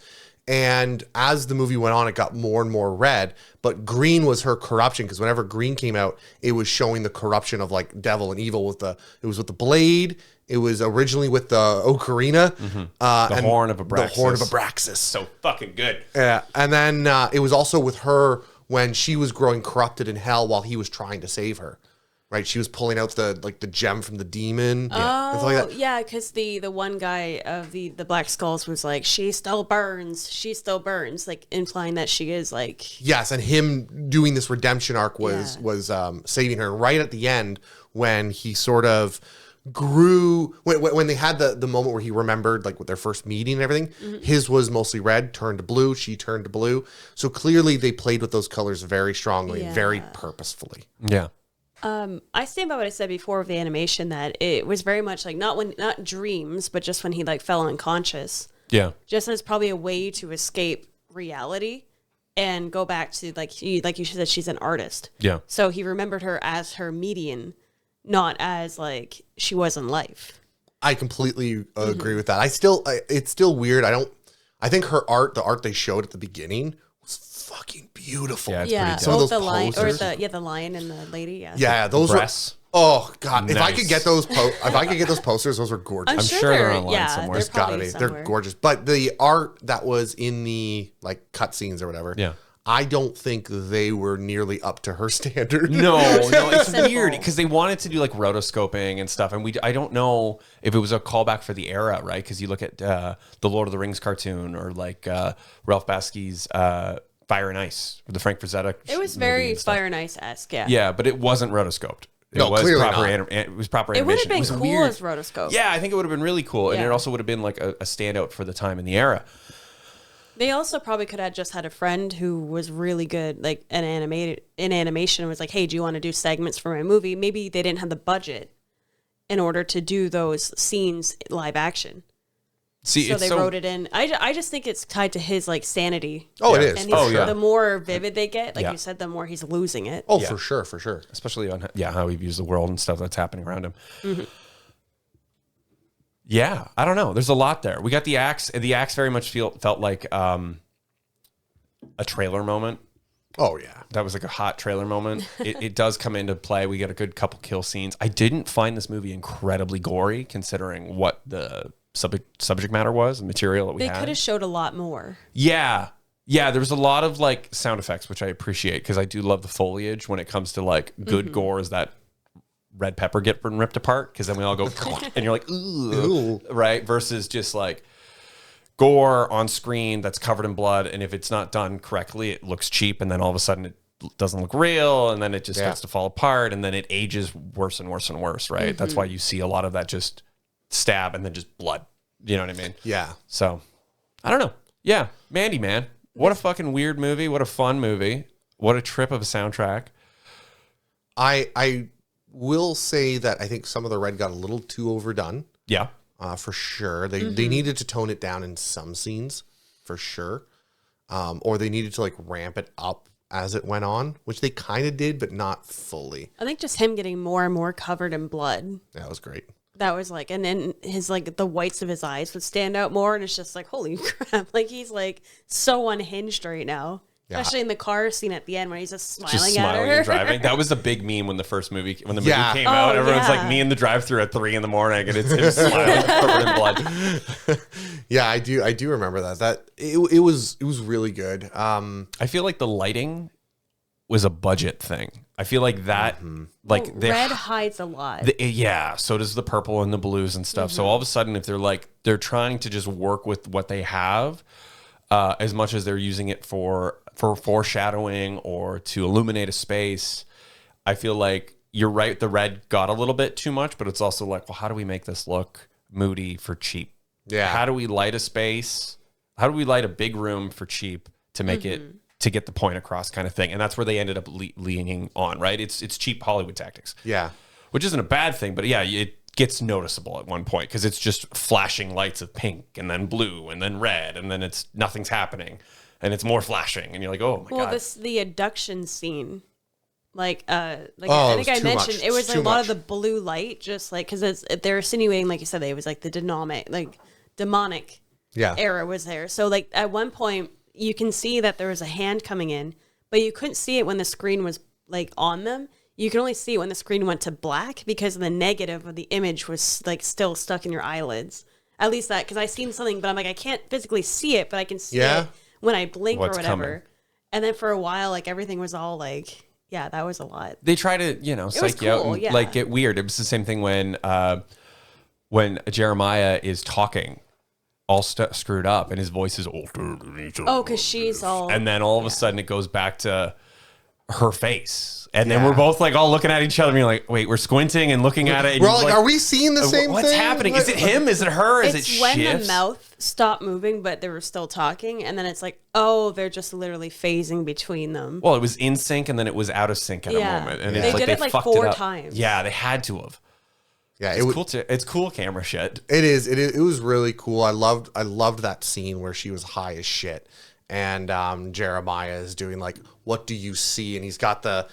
And as the movie went on, it got more and more red, but green was her corruption, because whenever green came out, it was showing the corruption of like devil and evil it was with the blade. It was originally with the ocarina. The horn of Abraxas. The horn of Abraxas. So fucking good. Yeah. And then it was also with her when she was growing corrupted in hell while he was trying to save her. Right, she was pulling out the gem from the demon. Oh, like that. yeah, because the one guy of the Black Skulls was like, she still burns, like implying that she is like. Yes, and him doing this redemption arc was saving her. Right at the end, when he sort of grew, when they had the moment where he remembered like with their first meeting and everything, his was mostly red, turned to blue, she turned to blue. So clearly they played with those colors very strongly, very purposefully. Yeah. I stand by what I said before of the animation, that it was very much like not dreams, but just when he like fell unconscious. Yeah. Just as probably a way to escape reality and go back to like you said, she's an artist. Yeah. So he remembered her as her median, not as like she was in life. I completely agree with that. It's still weird. I think her art, the art they showed at the beginning, was fucking beautiful. Yeah, it's pretty dope. Some of those the lion posters. the lion and the lady. Yeah. Yeah, those Breasts. were. Oh god, if I Nice. could get those, if I could get those posters, those were gorgeous. I'm sure they're online yeah, somewhere. they're It's Gotta probably be. somewhere. They're gorgeous. But the art that was in the like cutscenes or whatever, Yeah. I don't think they were nearly up to her standard. No, it's Simple. weird because they wanted to do like rotoscoping and stuff, and I don't know if it was a callback for the era, right? Because you look at the Lord of the Rings cartoon or like Ralph Bakski's Fire and Ice, or the Frank Frazetta. It was very Fire and Ice-esque, yeah. Yeah, but it wasn't rotoscoped. It No, was clearly proper. not. It was proper It would animation. have been was cool weird. as rotoscope. Yeah, I think it would have been really cool, and Yeah. it also would have been like a standout for the time and the era. They also probably could have just had a friend who was really good, like in animation, and was like, "Hey, do you want to do segments for my movie?" Maybe they didn't have the budget in order to do those scenes live action, See, so it's they wrote it in. I just think it's tied to his like sanity. Oh, Yeah. it is. And For he's, sure. the more vivid they get, like Yeah. you said, the more he's losing it. Oh, Yeah. for sure, for sure. especially on how he views the world and stuff that's happening around him. Mm-hmm. Yeah, I don't know. There's a lot there. We got the axe. The axe very much felt like a trailer moment. Oh yeah. That was like a hot trailer moment. It does come into play. We get a good couple kill scenes. I didn't find this movie incredibly gory, considering what the subject matter was, the material that we They had. could have showed a lot more. Yeah. Yeah, there was a lot of like sound effects, which I appreciate because I do love the foliage when it comes to like good gore. Is that red pepper getting ripped apart? Because then we all go and you're like, ooh, right? Versus just like gore on screen that's covered in blood, and if it's not done correctly, it looks cheap, and then all of a sudden it doesn't look real, and then it just starts to fall apart, and then it ages worse and worse and worse, right? That's why you see a lot of that just stab and then just blood. You know what I mean? Yeah. So, I don't know. Yeah, Mandy, man. What a fucking weird movie. What a fun movie. What a trip of a soundtrack. I will say that I think some of the red got a little too overdone. Yeah. For sure. They needed to tone it down in some scenes, for sure. Or they needed to like ramp it up as it went on, which they kind of did, but not fully. I think just him getting more and more covered in blood. That was great. That was like, and then his like the whites of his eyes would stand out more, and it's just like, holy crap! Like he's like so unhinged right now, Yeah. especially in the car scene at the end when he's just smiling, Just at smiling her. and driving. That was a big meme when the movie came Yeah. out. Oh, Everyone's yeah. like me in the drive-thru at 3 a.m. and it's him smiling covered in blood. Yeah, I do remember that. That it was really good. I feel like the lighting was a budget thing. I feel like that, like Well, red hides a lot. yeah. So does the purple and the blues and stuff. So all of a sudden, if they're trying to just work with what they have, as much as they're using it for foreshadowing or to illuminate a space, I feel like you're right. The red got a little bit too much, but it's also like, well, how do we make this look moody for cheap? Yeah. How do we light a space? How do we light a big room for cheap to make it to get the point across kind of thing. And that's where they ended up leaning on, right? It's cheap Hollywood tactics. Yeah. Which isn't a bad thing, but yeah, it gets noticeable at one point because it's just flashing lights of pink and then blue and then red and then nothing's happening and it's more flashing and you're like, oh my God. The abduction scene. I think I mentioned much. it was Too a lot much. of the blue light, just like because they're insinuating, like you said, it was like the demonic era was there. So like at one point you can see that there was a hand coming in, but you couldn't see it when the screen was like on them. You can only see it when the screen went to black because the negative of the image was like still stuck in your eyelids. At least that, because I seen something, but I'm like, I can't physically see it, but I can see it when I blink or whatever. Coming. And then for a while, like everything was all like, yeah, that was a lot. They try to, psych you out and like get weird. It was the same thing when Jeremiah is talking all screwed up and his voice is older. Oh, because she's all... And then all of a sudden it goes back to her face. And then we're both like all looking at each other and you're like, wait, we're squinting and looking at it. And we're all like, are we seeing the same what's thing? happening? Is it him? Is it her? Is it's it when shifts? the mouth stopped moving, but they were still talking. And then it's like, oh, they're just literally phasing between them. Well, it was in sync and then it was out of sync at a moment. And they it's like did it like fucked 4 up. times. Yeah, they had to have. Yeah, It's cool. It's cool camera shit. It is. It was really cool. I loved that scene where she was high as shit, and Jeremiah is doing like, "What do you see?" And he's got the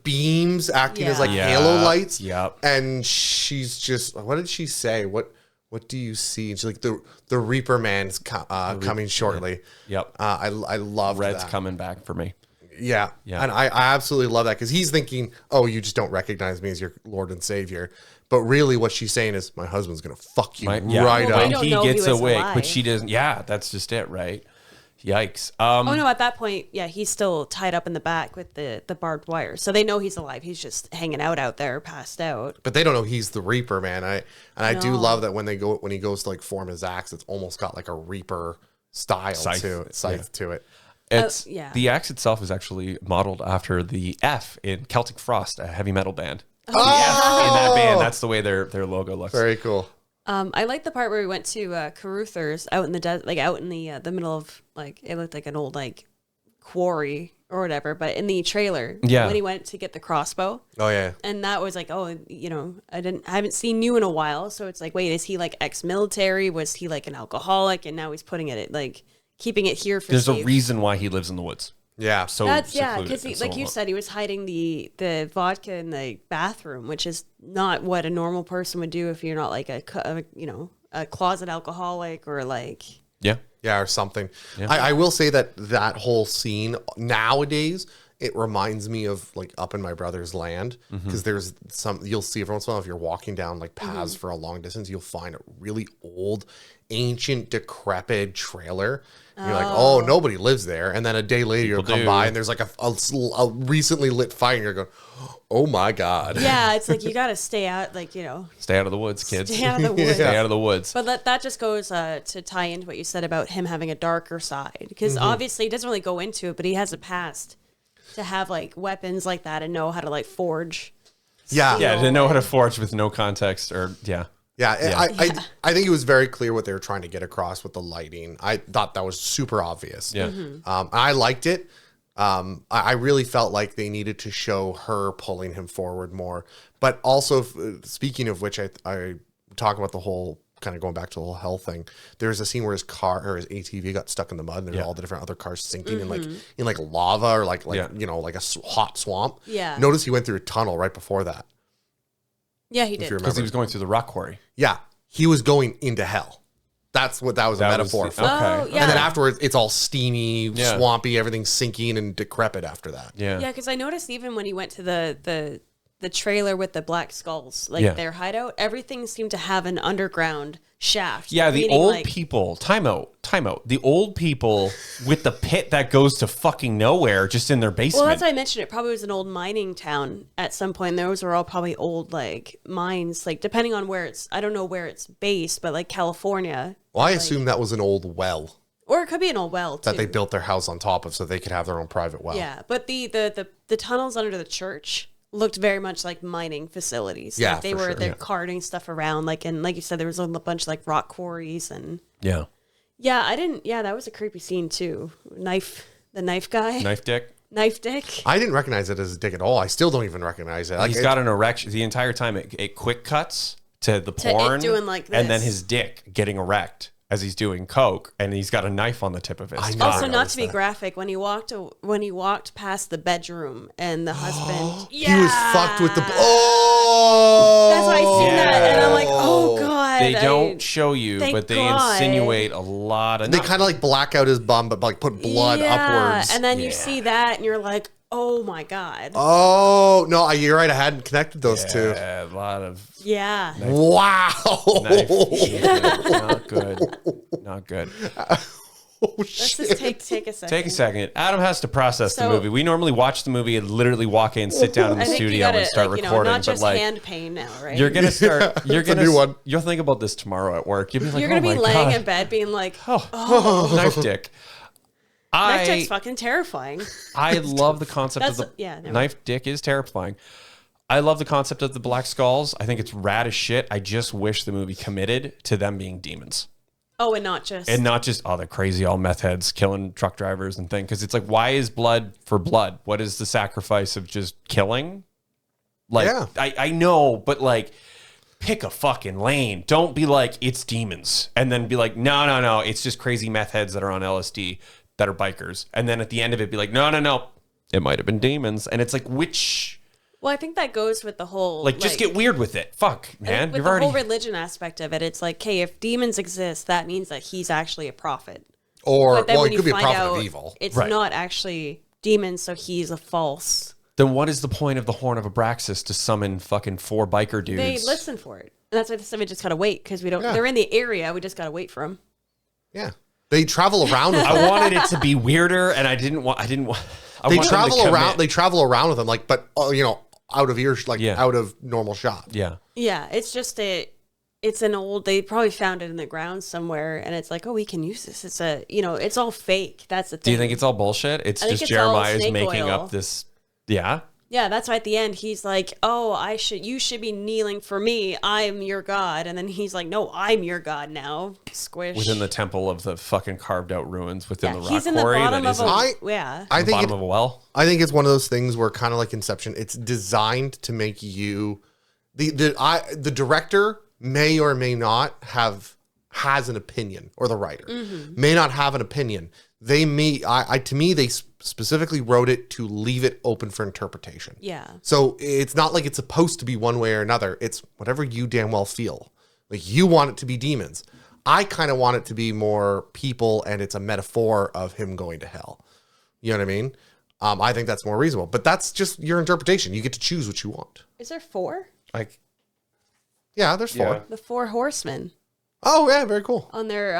beams acting as like halo lights. Yep. And she's just, what did she say? What do you see? And she's like, the Reaper Man's coming shortly. Yep. I love Red's that. coming back for me. Yeah. And I absolutely love that because he's thinking, oh, you just don't recognize me as your Lord and Savior. But really what she's saying is, my husband's going to fuck you right well, up. we don't He know gets he was awake, alive. but she doesn't. Yeah, that's just it, right? Yikes. Oh, no, at that point, yeah, he's still tied up in the back with the barbed wire. So they know he's alive. He's just hanging out there, passed out. But they don't know he's the Reaper, man. I do love that when he goes to like form his axe, it's almost got like a Reaper style Scythe to it. It's the axe itself is actually modeled after the F in Celtic Frost, a heavy metal band. The F in that band, that's the way their logo looks. Very cool. I like the part where we went to Caruthers out in the desert, like out in the middle of like, it looked like an old like quarry or whatever, but in the trailer, when he went to get the crossbow. Oh yeah. And that was like, oh, I haven't seen you in a while, so it's like, wait, is he like ex-military? Was he like an alcoholic? And now he's putting it like keeping it here for There's safe. a reason why he lives in the woods. Yeah. So that's secluded because and so like you on. said, he was hiding the vodka in the bathroom, which is not what a normal person would do if you're not like a closet alcoholic or like or something. Yeah. I will say that whole scene nowadays, it reminds me of like Up in My Brother's Land, because there's you'll see every once in a while if you're walking down like paths for a long distance, you'll find a really old, ancient, decrepit trailer. You're like, oh, nobody lives there. And then a day later, you'll come by and there's like a recently lit fire and you're going, oh my God. Yeah, it's like you got to stay out, like, Stay out of the woods, kids. Stay out of the woods. Stay out of the woods. But that just goes to tie into what you said about him having a darker side. Because obviously he doesn't really go into it, but he has a past to have like weapons like that and know how to like forge. Yeah. To know how to forge with no context or I think it was very clear what they were trying to get across with the lighting. I thought that was super obvious. Yeah. I liked it. I really felt like they needed to show her pulling him forward more. But also, speaking of which, I talk about the whole, kind of going back to the whole hell thing. There's a scene where his car or his ATV got stuck in the mud and there's all the different other cars sinking in like lava or like a hot swamp. Yeah. Notice he went through a tunnel right before that. Yeah, he did. Because he was going through the rock quarry. Yeah, he was going into hell. That's what that was a metaphor for. Okay. Oh, yeah. And then afterwards, it's all steamy, swampy, everything's sinking and decrepit after that. Yeah. Yeah, because I noticed even when he went to the trailer with the black skulls, like their hideout, everything seemed to have an underground shaft. Yeah, the meaning, old like, people. Time out. The old people with the pit that goes to fucking nowhere, just in their basement. Well, that's why I mentioned it. Probably was an old mining town at some point. Those were all probably old like mines, like depending on where it's. I don't know where it's based, but like California. Well, I assume that was an old well or it could be an old well too. that they built their house on top of, so they could have their own private well. Yeah, but the tunnels under the church looked very much like mining facilities. Yeah, like they were they're carting stuff around, like, and like you said, there was a bunch of like rock quarries and yeah. I didn't. Yeah, that was a creepy scene too. The The knife guy. Knife dick. Knife dick. I didn't recognize it as a dick at all. I still don't even recognize it. Like, He's got an erection the entire time. It quick cuts to the porn, doing like this. and then his dick getting erect as he's doing coke, and he's got a knife on the tip of his. Also, not to be graphic, when he walked past the bedroom and the husband, he was fucked with the. Oh, that's why I seen that, and I'm like, oh god. They don't show you, thank but they God. insinuate a lot of. They kind of like black out his bum, but like put blood upwards. And then you see that, and you're like, oh my god. Oh no, you're right. I hadn't connected those two. Yeah, a lot of. Yeah. Wow. Not good. Not good. Let's just take a second. Take a second. Adam has to process the So- movie. We normally watch the movie and literally walk in, sit down in the I think you studio, gotta, and start like, recording. not just but like, hand pain now, right? you're gonna start. You're It's a gonna. new one. You'll think about this tomorrow at work. You'll be like, You're gonna oh be my laying God. in bed, being like, Knife dick. knife dick's fucking terrifying. I love the concept of the never knife dick is terrifying. I love the concept of the black skulls. I think it's rad as shit. I just wish the movie committed to them being demons. Oh, and not just They're crazy all meth heads killing truck drivers and thing. Because it's like, why is blood for blood? What is the sacrifice of just killing? Like, Yeah. I know, but like, pick a fucking lane. Don't be like, it's demons. And then be like, no, it's just crazy meth heads that are on LSD that are bikers. And then at the end of it, be like, no, it might have been demons. And it's like, which... Well, I think that goes with the whole just get weird with it. Fuck, man. With the whole religion aspect of it, it's like, okay, if demons exist, that means that he's actually a prophet. Or But then well, when he you could be a find prophet out of evil. it's Right. not actually demons, so he's a false. Then what is the point of the Horn of Abraxas to summon fucking 4 biker dudes? They listen for it, and that's why they said we just gotta wait because we don't. Yeah. They're in the area. We just gotta wait for them. Yeah, they travel around with I them. wanted it to be weirder, and I didn't want. They wanted travel them to around. commit. They travel around with them, like, but out of ears, like Yeah. out of normal shot. Yeah. Yeah, it's just it's an old. They probably found it in the ground somewhere, and it's like, oh, we can use this. It's it's all fake. That's the thing. Do you think it's all bullshit? It's I think just it's all Jeremiah's snake making oil. up this. Yeah. Yeah, that's why at the end he's like, "Oh, you should be kneeling for me. I'm your god." And then he's like, "No, I'm your god now." Squish. Within the temple of the fucking carved out ruins within the rock he's in the quarry bottom that of isn't yeah. I the think bottom of a well. I think it's one of those things where, kind of like Inception, it's designed to make you the director may or may not has an opinion, or the writer may not have an opinion. They may to me they specifically wrote it to leave it open for interpretation. Yeah. So it's not like it's supposed to be one way or another. It's whatever you damn well feel. Like, you want it to be demons. I kind of want it to be more people, and it's a metaphor of him going to hell. You know what I mean? I think that's more reasonable, but that's just your interpretation. You get to choose what you want. Is there 4? Like, Yeah, there's 4. Yeah. The 4 horsemen Oh yeah, very cool. on their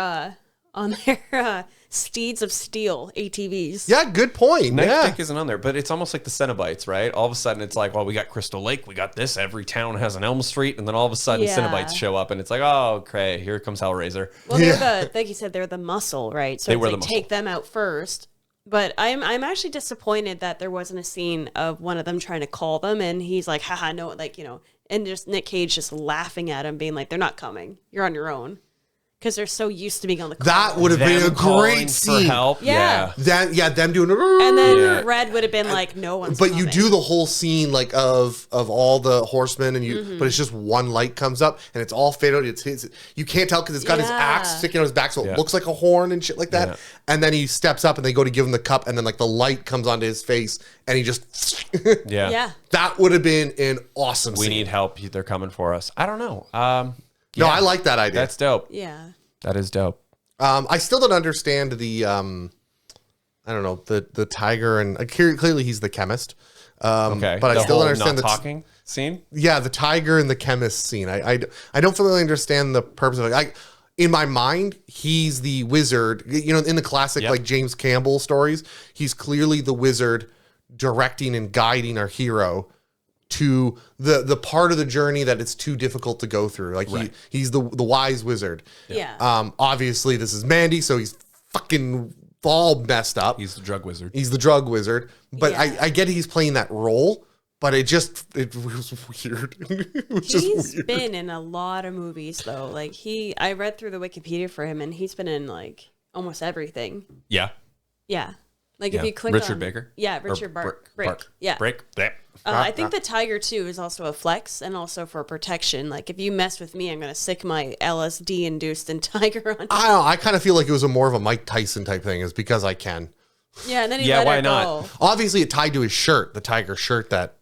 steeds of steel ATVs. Yeah, good point. Knife Yeah. Dick isn't on there, but it's almost like the Cenobites, right? All of a sudden, it's like, well, we got Crystal Lake, we got this. Every town has an Elm Street, and then all of a sudden, Yeah. Cenobites show up, and it's like, oh, okay, here comes Hellraiser. Well, they're like you said, they're the muscle, right? So They it's were like the muscle. take them out first. But I'm actually disappointed that there wasn't a scene of one of them trying to call them, and he's like, haha, no, and just Nick Cage just laughing at him, being like, they're not coming. You're on your own. Because they're so used to being on the call. That would have been a Them calling great for scene. help. Yeah. Them doing And then Yeah. Red would have been like, no one's But coming. you do the whole scene like of all the horsemen, and but it's just one light comes up and it's all faded out. It's his, you can't tell because it's got his axe sticking out his back, so Yeah. it looks like a horn and shit like that. Yeah. And then he steps up and they go to give him the cup, and then like the light comes onto his face, and he just Yeah. Yeah. that would have been an awesome We scene. need help. They're coming for us. I don't know. No, I like that idea. That's dope. Yeah. That is dope. I still don't understand the I don't know, the tiger, and clearly he's the chemist. Okay. But I The still whole don't understand not the talking scene. Yeah, the tiger and the chemist scene. I don't fully understand the purpose of it. In my mind, he's the wizard. You know, in the classic Yep. like James Campbell stories, he's clearly the wizard directing and guiding our hero to the part of the journey that it's too difficult to go through. Like he's the wise wizard. Yeah. Obviously this is Mandy, so he's fucking all messed up. He's the drug wizard. He's the drug wizard. But Yeah. I get he's playing that role, but it was weird. It was just He's weird. been in a lot of movies though. Like I read through the Wikipedia for him, and he's been in like almost everything. Yeah. Yeah. Like if you click Richard on Baker. Yeah, Richard Brick. Yeah. Brick. I think the tiger too is also a flex and also for protection. Like if you mess with me, I'm gonna sick my LSD induced and tiger on you. I kind of feel like it was more of a Mike Tyson type thing, is because I can. Yeah, and then he let why her not? go. Obviously, it tied to his shirt, the tiger shirt that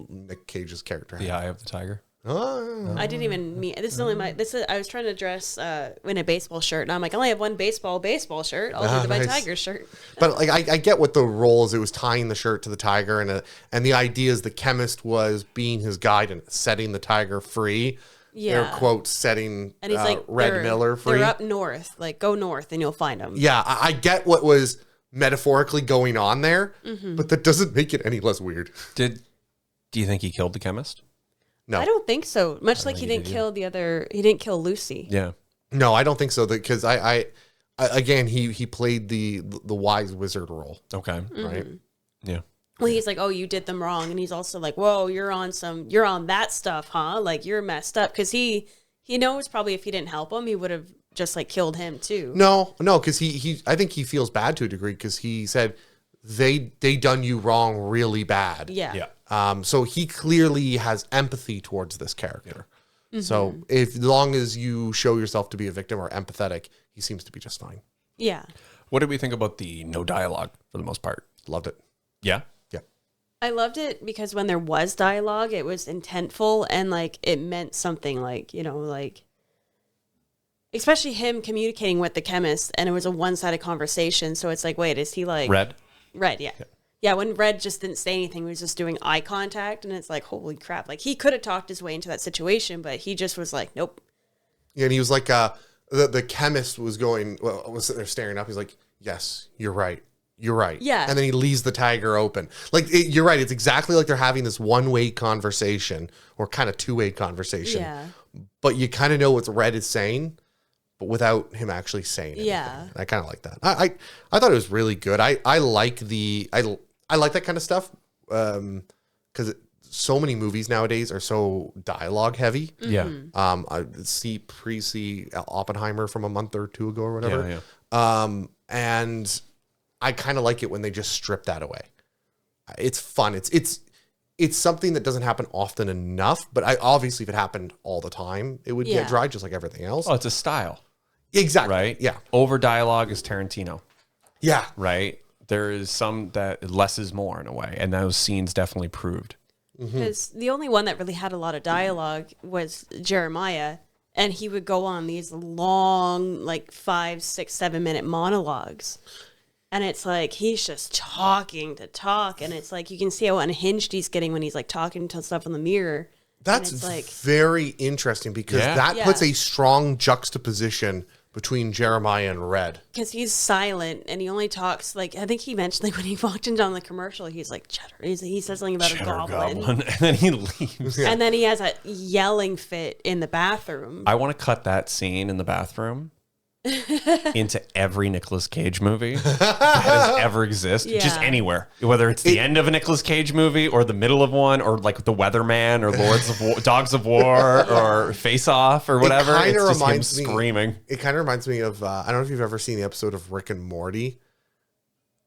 Nick Cage's character had. The Eye of the Tiger. Oh. I didn't even mean this is only my I was trying to dress in a baseball shirt and I'm like, I only have one baseball shirt. I'll do my nice. tiger shirt. But like I get what the role is. It was tying the shirt to the tiger, and the idea is the chemist was being his guide and setting the tiger free. Yeah. Air quotes, setting And he's like, Red Miller free. They're up north. Like go north and you'll find them. Yeah, I get what was metaphorically going on there, Mm-hmm. but that doesn't make it any less weird. Do you think he killed the chemist? No, I don't think so. Much like he didn't kill he didn't kill Lucy. Yeah. no, I don't think so. Because I again, he played the wise wizard role, Okay. right? Yeah. Well, he's like, oh, you did them wrong. And he's also like, whoa, you're on that stuff, huh? Like you're messed up. Cause he knows probably if he didn't help him, he would have just like killed him too. No, because he I think he feels bad to a degree, because he said they done you wrong really bad. Yeah. Yeah. So he clearly has empathy towards this character. So as long as you show yourself to be a victim or empathetic, he seems to be just fine. Yeah. What did we think about the no dialogue for the most part? Loved it. Yeah. Yeah. I loved it because when there was dialogue, it was intentful and like it meant something, like, you know, like especially him communicating with the chemist, and it was a one-sided conversation. So it's like, wait, is he like Red. Yeah. Yeah, when Red just didn't say anything, he was just doing eye contact, and it's like, holy crap. Like, he could have talked his way into that situation, but he just was like, nope. Yeah, and he was like, the chemist was sitting there staring up. He's like, yes, you're right. You're right. Yeah. And then he leaves the tiger open. Like, you're right. It's exactly like they're having this one-way conversation, or kind of two-way conversation. Yeah. But you kind of know what Red is saying, but without him actually saying it. Yeah. I kind of like that. I thought it was really good. I like I like that kind of stuff, because so many movies nowadays are so dialogue heavy. Yeah. I see Oppenheimer from a month or two ago or whatever. Yeah. And I kind of like it when they just strip that away. It's fun. It's something that doesn't happen often enough, but obviously if it happened all the time, it would get dry just like everything else. Oh, it's a style, Exactly. right? Yeah. Over dialogue is Tarantino, Yeah. right? There is some that less is more in a way, and those scenes definitely proved. Because the only one that really had a lot of dialogue was Jeremiah, and he would go on these long, like 5, 6, 7 minute monologues. And it's like he's just talking to talk, and it's like you can see how unhinged he's getting when he's like talking to stuff in the mirror. That's it's like, very interesting, because Yeah. that Yeah. puts a strong juxtaposition between Jeremiah and Red. because he's silent and he only talks like, I think he mentioned like when he walked into on the commercial, he's like cheddar. He says something about a goblin. And then he leaves. And then he has a yelling fit in the bathroom. I want to cut that scene in the bathroom into every Nicolas Cage movie that has ever existed, just Yeah. anywhere. Whether it's the end of a Nicolas Cage movie, or the middle of one, or like The Weatherman, or Dogs of War, or Face Off, or whatever. kinda It's just him reminds me- screaming. It kind of reminds me of, I don't know if you've ever seen the episode of Rick and Morty.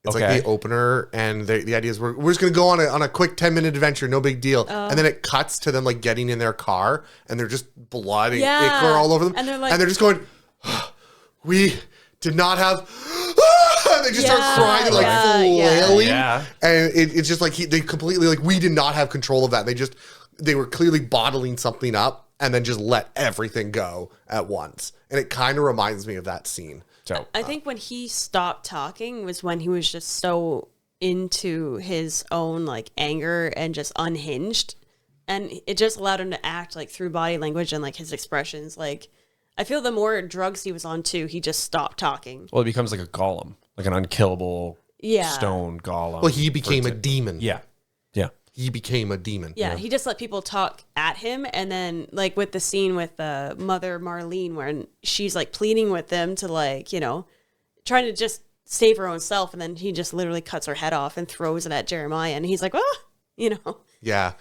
It's Okay. like the opener, and the idea is we're just going to go on a quick 10-minute adventure, no big deal. And then it cuts to them like getting in their car, and they're just blood and Yeah. ichor all over them. And they're like- they're just going, we did not have... And they just start Yeah, crying and like yeah. flailing. Yeah. And it's just like they completely, like, we did not have control of that. They were clearly bottling something up and then just let everything go at once. And it kind of reminds me of that scene. So I think when he stopped talking was when he was just so into his own like anger and just unhinged, and it just allowed him to act like through body language and like his expressions. Like I feel the more drugs he was on too, he just stopped talking. well, it becomes like a golem, like an unkillable stone golem. Well, he became a demon. Yeah. Yeah. He became a demon. Yeah, he just let people talk at him, and then like with the scene with Mother Marlene, where she's like pleading with them to like, you know, trying to just save her own self, and then he just literally cuts her head off and throws it at Jeremiah, and he's like, ah, you know. Yeah.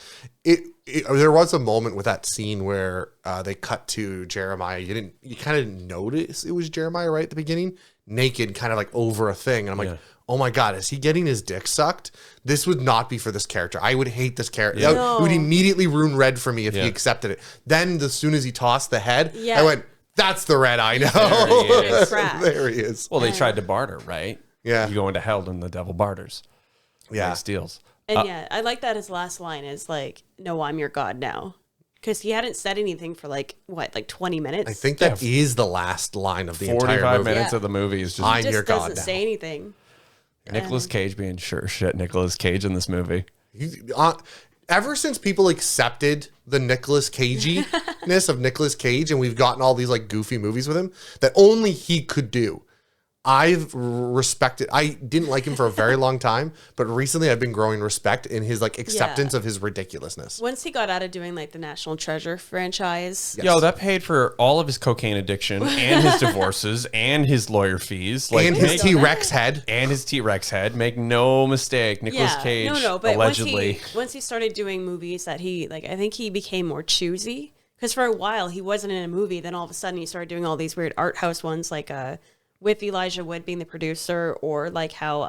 There was a moment with that scene where they cut to Jeremiah. You kind of didn't notice it was Jeremiah right at the beginning, naked, kind of like over a thing. And I'm like, oh my God, is he getting his dick sucked? This would not be for this character. I would hate this character. Yeah. No. It would immediately ruin Red for me if he accepted it. Then as soon as he tossed the head, I went, that's the Red I know. There he is. Well, they tried to barter, right? Yeah. You go into hell and the devil barters. Yeah. Steals. And I like that his last line is like, no, I'm your God now. Because he hadn't said anything for like 20 minutes? I think that is the last line of the entire 45 movie. minutes of the movie is just I'm He your just God doesn't now. say anything. Nicolas Cage being Nicolas Cage in this movie. Ever since people accepted the Nicolas Cagey-ness of Nicolas Cage and we've gotten all these like goofy movies with him that only he could do, I've respected. I didn't like him for a very long time, but recently I've been growing respect in his like acceptance of his ridiculousness. Once he got out of doing like the National Treasure franchise. Yo, that paid for all of his cocaine addiction and his divorces and his lawyer fees. And his T-Rex head. And his T-Rex head. Make no mistake. Nicolas Cage but allegedly. once he started doing movies that he like, I think he became more choosy. Because for a while he wasn't in a movie, then all of a sudden he started doing all these weird art house ones like with Elijah Wood being the producer, or like how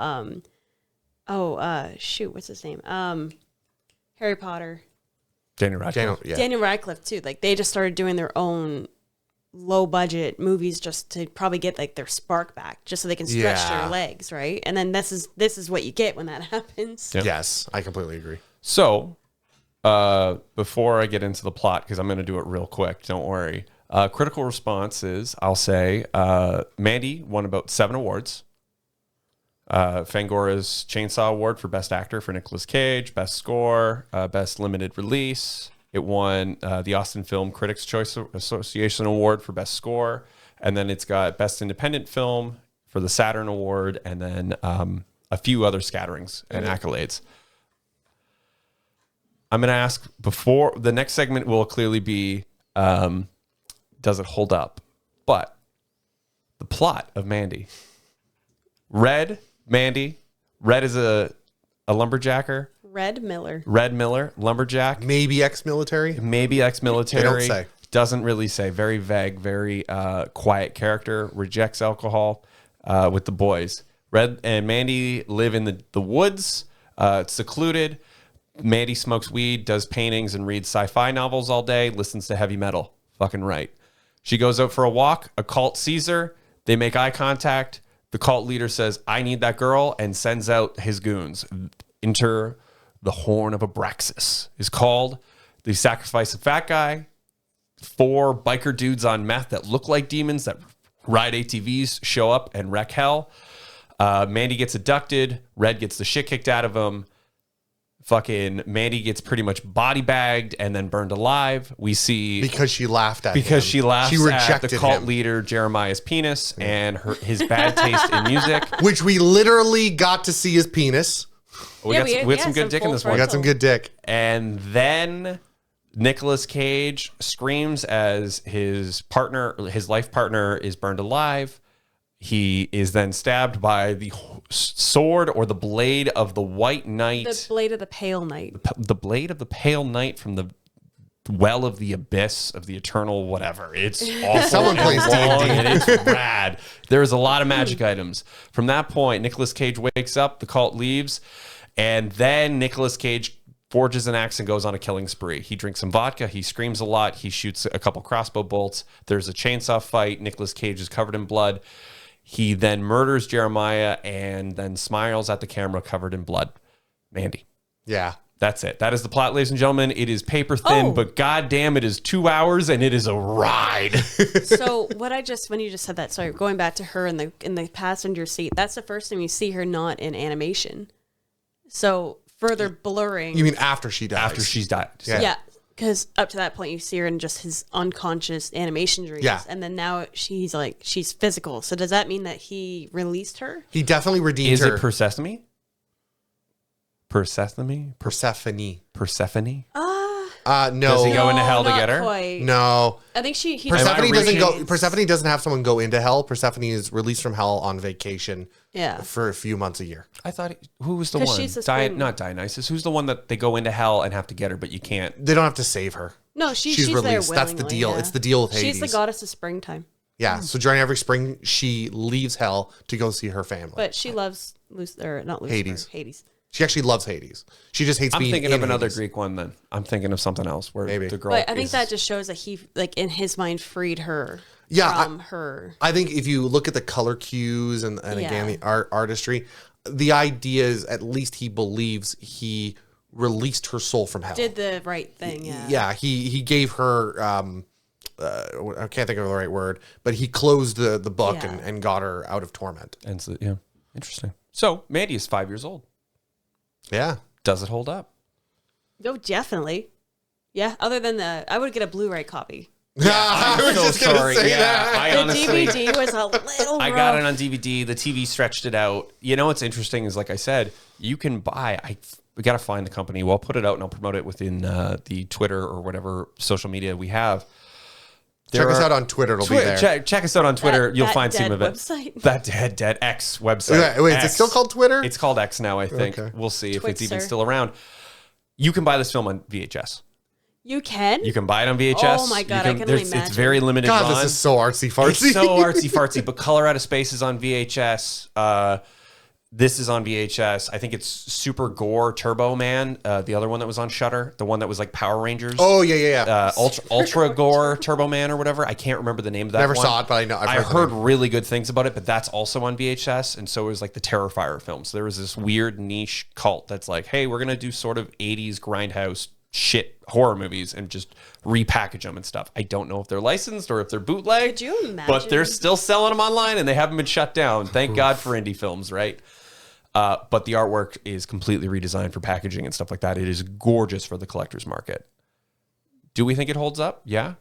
what's his name? Harry Potter. Daniel Radcliffe. Daniel Radcliffe too. Like they just started doing their own low budget movies just to probably get like their spark back, just so they can stretch their legs, right? And then this is what you get when that happens. Yep. Yes, I completely agree. So, before I get into the plot, because I'm going to do it real quick, don't worry. Critical response is, I'll say, Mandy won about 7 awards. Fangora's Chainsaw Award for Best Actor for Nicolas Cage, Best Score, Best Limited Release. It won the Austin Film Critics' Choice Association Award for Best Score. And then it's got Best Independent Film for the Saturn Award, and then a few other scatterings and accolades. I'm going to ask, before the next segment will clearly be, does it hold up? But the plot of Mandy. Mandy. Red is a lumberjacker. Red Miller, lumberjack. Maybe ex-military. They don't say. Doesn't really say. Very vague, very quiet character. Rejects alcohol with the boys. Red and Mandy live in the woods, secluded. Mandy smokes weed, does paintings, and reads sci-fi novels all day, listens to heavy metal. Fucking right. She goes out for a walk. A cult sees her. They make eye contact. The cult leader says, I need that girl, and sends out his goons. Enter the Horn of Abraxas is called. They sacrifice a fat guy. 4 biker dudes on meth that look like demons that ride ATVs show up and wreck hell. Mandy gets abducted. Red gets the shit kicked out of him. Fucking Mandy gets pretty much body bagged and then burned alive. We see Because she laughed at him. she laughs She at rejected the cult him. leader Jeremiah's penis and his bad taste in music. Which we literally got to see his penis. We had some good dick in this We one. got some good dick. And then Nicolas Cage screams as his life partner is burned alive. He is then stabbed by the sword or the blade of the White Knight. the blade of the Pale Knight. The blade of the Pale Knight from the well of the abyss of the eternal whatever. It's awful. Someone plays long, D&D. and it's rad. There's a lot of magic items. From that point, Nicolas Cage wakes up, the cult leaves, and then Nicolas Cage forges an axe and goes on a killing spree. He drinks some vodka. He screams a lot. He shoots a couple crossbow bolts. There's a chainsaw fight. Nicolas Cage is covered in blood. He then murders Jeremiah and then smiles at the camera covered in blood. Mandy. Yeah. That's it. That is the plot, ladies and gentlemen. It is paper thin, but goddamn, it is 2 hours and it is a ride. So when you just said that, sorry, going back to her in the passenger seat, that's the first time you see her not in animation. So further blurring. You mean after she dies? After she's died. Yeah. Because up to that point, you see her in just his unconscious animation dreams. Yeah. And then now she's physical. So does that mean that he released her? He definitely redeemed Is her. it Persephone? Persephone? No. Does he go into hell to not get her? quite. No. I think he Persephone doesn't go. reads. Persephone doesn't have someone go into hell. Persephone is released from hell on vacation. Yeah. For a few months a year. I thought, who was the 'Cause one? she's the spring. Not Dionysus. Who's the one that they go into hell and have to get her, but you can't? They don't have to save her. No, she's released. there That's the willingly, deal. yeah. It's the deal with Hades. She's the goddess of springtime. Yeah, so during every spring, she leaves hell to go see her family. But she loves not Lucifer, Hades. She actually loves Hades. She just hates being in thinking of another Hades. Greek one then. I'm thinking of something else where Maybe. the girl But I think that just shows that he, like, in his mind, freed her from her. I think if you look at the color cues and again, the artistry, the idea is at least he believes he released her soul from hell. Did the right thing, yeah. Yeah, he gave her, I can't think of the right word, but he closed the book and got her out of torment. And so, yeah, interesting. So Mandy is 5 years old. Yeah. Does it hold up? Oh, definitely. Yeah, other than I would get a Blu-ray copy. I was so just going to say that. I The honestly, DVD was a little I rough. got it on DVD. The TV stretched it out. You know what's interesting is, like I said, you can buy. We got to find the company. Well, I'll put it out and I'll promote it within the Twitter or whatever social media we have. Check us out on Twitter. It'll be there. Check us out on Twitter. You'll find some of it. Website. That dead X website. Wait, X. is it still called Twitter? It's called X now, I think. Okay. We'll see if it's Twitzer. even still around. You can buy this film on VHS. You can? You can buy it on VHS. Oh my God, I can only imagine. It's very limited God, run. this is so artsy fartsy. It's so artsy fartsy, but Color Out of Space is on VHS. This is on VHS. I think it's Super Gore Turbo Man, the other one that was on Shudder, the one that was like Power Rangers. Oh, yeah. Ultra Gore Turbo Man or whatever. I can't remember the name of that Never one. saw it, but I know. I heard really good things about it, but that's also on VHS, and so it was like the Terrifier film. So there was this weird niche cult that's like, hey, we're going to do sort of 80s grindhouse shit horror movies and just repackage them and stuff. I don't know if they're licensed or if they're bootleg. Could you imagine? But they're still selling them online and they haven't been shut down. Thank God for indie films, right? But the artwork is completely redesigned for packaging and stuff like that. It is gorgeous for the collector's market. Do we think it holds up? Yeah.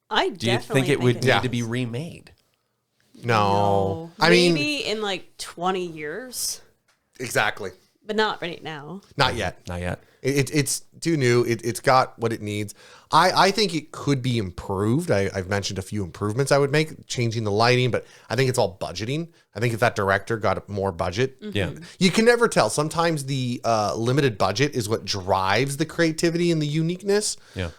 I Do you definitely think it would does. need to be remade? No. I Maybe mean, in like 20 years, exactly. but not right now. Not yet. Not yet. It's too new. It's got what it needs. I think it could be improved. I've mentioned a few improvements I would make, changing the lighting, but I think it's all budgeting. I think if that director got more budget, Yeah. you can never tell. Sometimes the limited budget is what drives the creativity and the uniqueness. Yeah.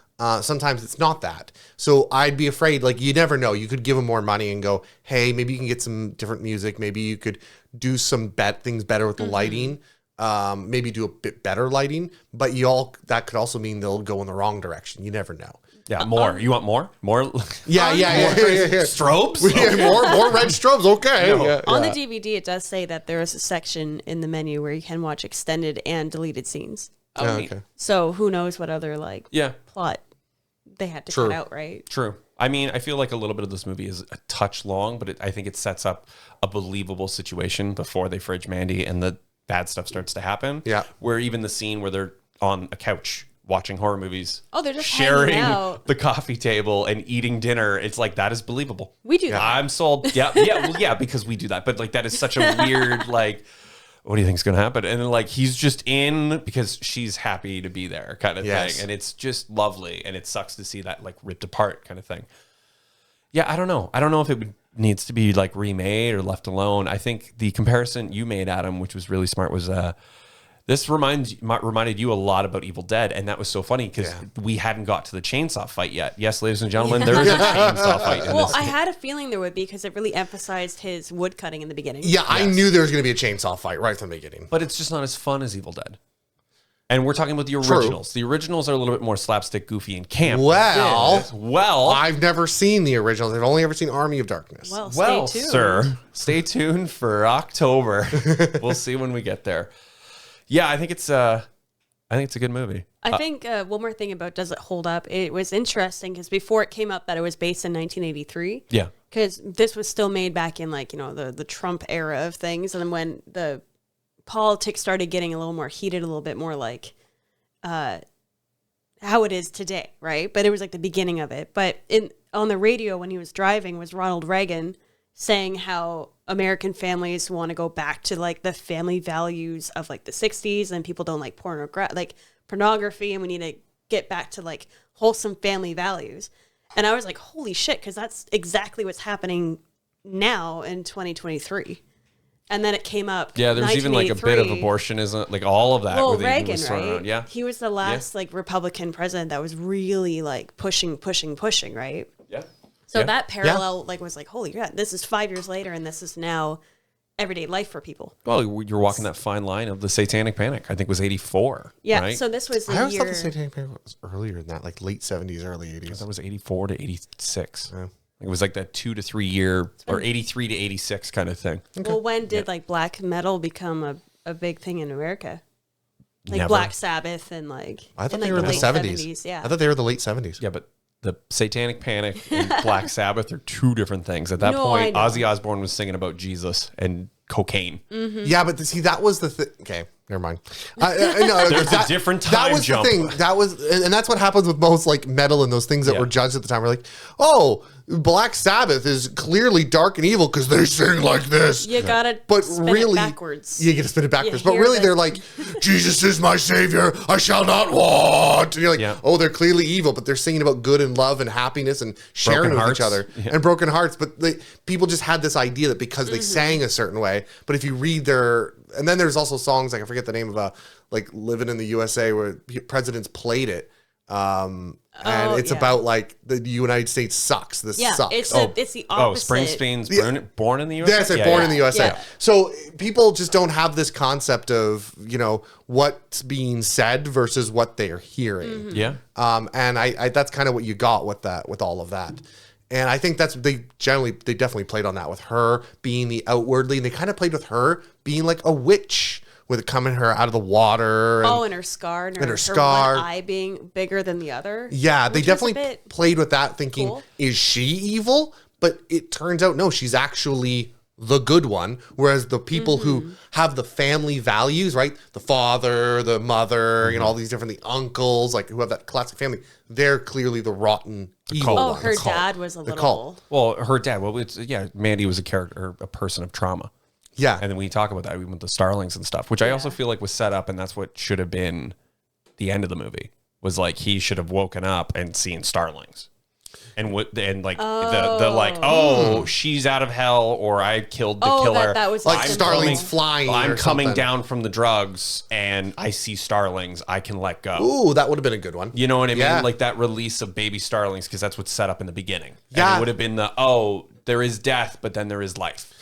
Sometimes it's not that. So I'd be afraid, like, you never know. You could give them more money and go, hey, maybe you can get some different music. Maybe you could do some things better with the lighting. Maybe do a bit better lighting, but that could also mean they'll go in the wrong direction. You never know. Yeah, more. You want more? More? Yeah. Strobes? Yeah, more red strobes. Okay. No. Yeah, On yeah. the DVD, it does say that there is a section in the menu where you can watch extended and deleted scenes. Oh, neat. Okay. So who knows what other Yeah, plot they had to True. cut out, right? true. I mean, I feel like a little bit of this movie is a touch long, but I think it sets up a believable situation before they fridge Mandy and the bad stuff starts to happen. Yeah. Where even the scene where they're on a couch watching horror movies. Oh, they're just sharing hanging out. the coffee table and eating dinner. It's like, that is believable. We do that. I'm sold. Yeah. Well, yeah, because we do that. But like, that is such a weird, like, what do you think is going to happen? And then like, he's just in because she's happy to be there kind of Yes. thing. And it's just lovely. And it sucks to see that like ripped apart kind of thing. Yeah. I don't know. I don't know if it needs to be like remade or left alone. I think the comparison you made, Adam, which was really smart, was this reminded you a lot about Evil Dead, and that was so funny because we hadn't got to the chainsaw fight yet. Yes, ladies and gentlemen, there is a chainsaw fight in Well, this. I had a feeling there would be because it really emphasized his wood cutting in the beginning. Yeah, I knew there was going to be a chainsaw fight right from the beginning. But it's just not as fun as Evil Dead. And we're talking about the originals. The originals are a little bit more slapstick, goofy, and camp. Well, I've never seen the originals. I've only ever seen Army of Darkness. Well, stay tuned. Sir, stay tuned for October. We'll see when we get there. Yeah, I think it's a good movie. I think one more thing about does it hold up? It was interesting because before it came up that it was based in 1983. Yeah. Because this was still made back in like, the Trump era of things. And then when the politics started getting a little more heated, a little bit more like how it is today, right? But it was like the beginning of it. But on the radio when he was driving was Ronald Reagan saying how American families want to go back to like the family values of like the 60s and people don't like pornography and we need to get back to like wholesome family values. And I was like, holy shit, because that's exactly what's happening now in 2023. And then it came up. Yeah, there was even like a bit of abortionism, like all of that. Well, where Reagan, was thrown right? around. Yeah. He was the last like Republican president that was really like pushing, right? Yeah. So that parallel was like, holy crap, this is 5 years later, and this is now everyday life for people. Well, you're walking that fine line of the Satanic Panic. I think it was 84. Yeah, right? so this was I always thought the Satanic Panic was earlier than that, like late 70s, early 80s. That was 84 to 86. Yeah. It was like that 2 to 3 year, or 83 to 86 kind of thing. Okay. Well, when did like black metal become a big thing in America? Like Never. Black Sabbath and like I thought in, they like, were in the late 70s. Yeah, I thought they were the late 70s. Yeah, but the Satanic Panic and Black Sabbath are two different things. At that No, point, I know. Ozzy Osbourne was singing about Jesus and cocaine. Yeah, but see, that was the thing. Okay, never mind. No, There's a different time That was jump. the thing. That was, and that's what happens with most like metal and those things that were judged at the time. We're like, oh, Black Sabbath is clearly dark and evil because they sing like this. you gotta But spin really, it backwards. you get to spin it backwards. You But hear really, the- they're like, Jesus is my savior. I shall not want. And you're like, oh, they're clearly evil, but they're singing about good and love and happiness and sharing Broken with hearts. each other and broken hearts. But people just had this idea that because they sang a certain way. But if you read and then there's also songs like I forget the name of like Living in the USA where presidents played it. And it's about like the United States sucks. This sucks. It's the opposite. Springsteen's Born in the USA? That's it, Born in the USA. Yeah. So people just don't have this concept of, what's being said versus what they're hearing. Yeah. And I that's kind of what you got with all of that. And I think they definitely played on that with her being the outwardly, and they kind of played with her being like a witch with it coming her out of the water. And her scar. And her scar. one eye being bigger than the other. Yeah, they which was a definitely bit played with that thinking, cool. Is she evil? But it turns out, no, she's actually the good one. Whereas the people who have the family values, right? The father, the mother, all these different, the uncles, like who have that classic family, they're clearly the rotten evil Oh, ones. her dad was a little... cult. Well, her dad, Mandy was a character, a person of trauma. Yeah. And then we talk about that, even with the Starlings and stuff, which I also feel like was set up, and that's what should have been the end of the movie, was like he should have woken up and seen Starlings. And she's out of hell, or I killed the killer. That was like Starlings flying. I'm coming something. down from the drugs, and I see Starlings. I can let go. Ooh, that would have been a good one. You know what I mean? Yeah. Like that release of baby Starlings, because that's what's set up in the beginning. Yeah. And it would have been there is death, but then there is life.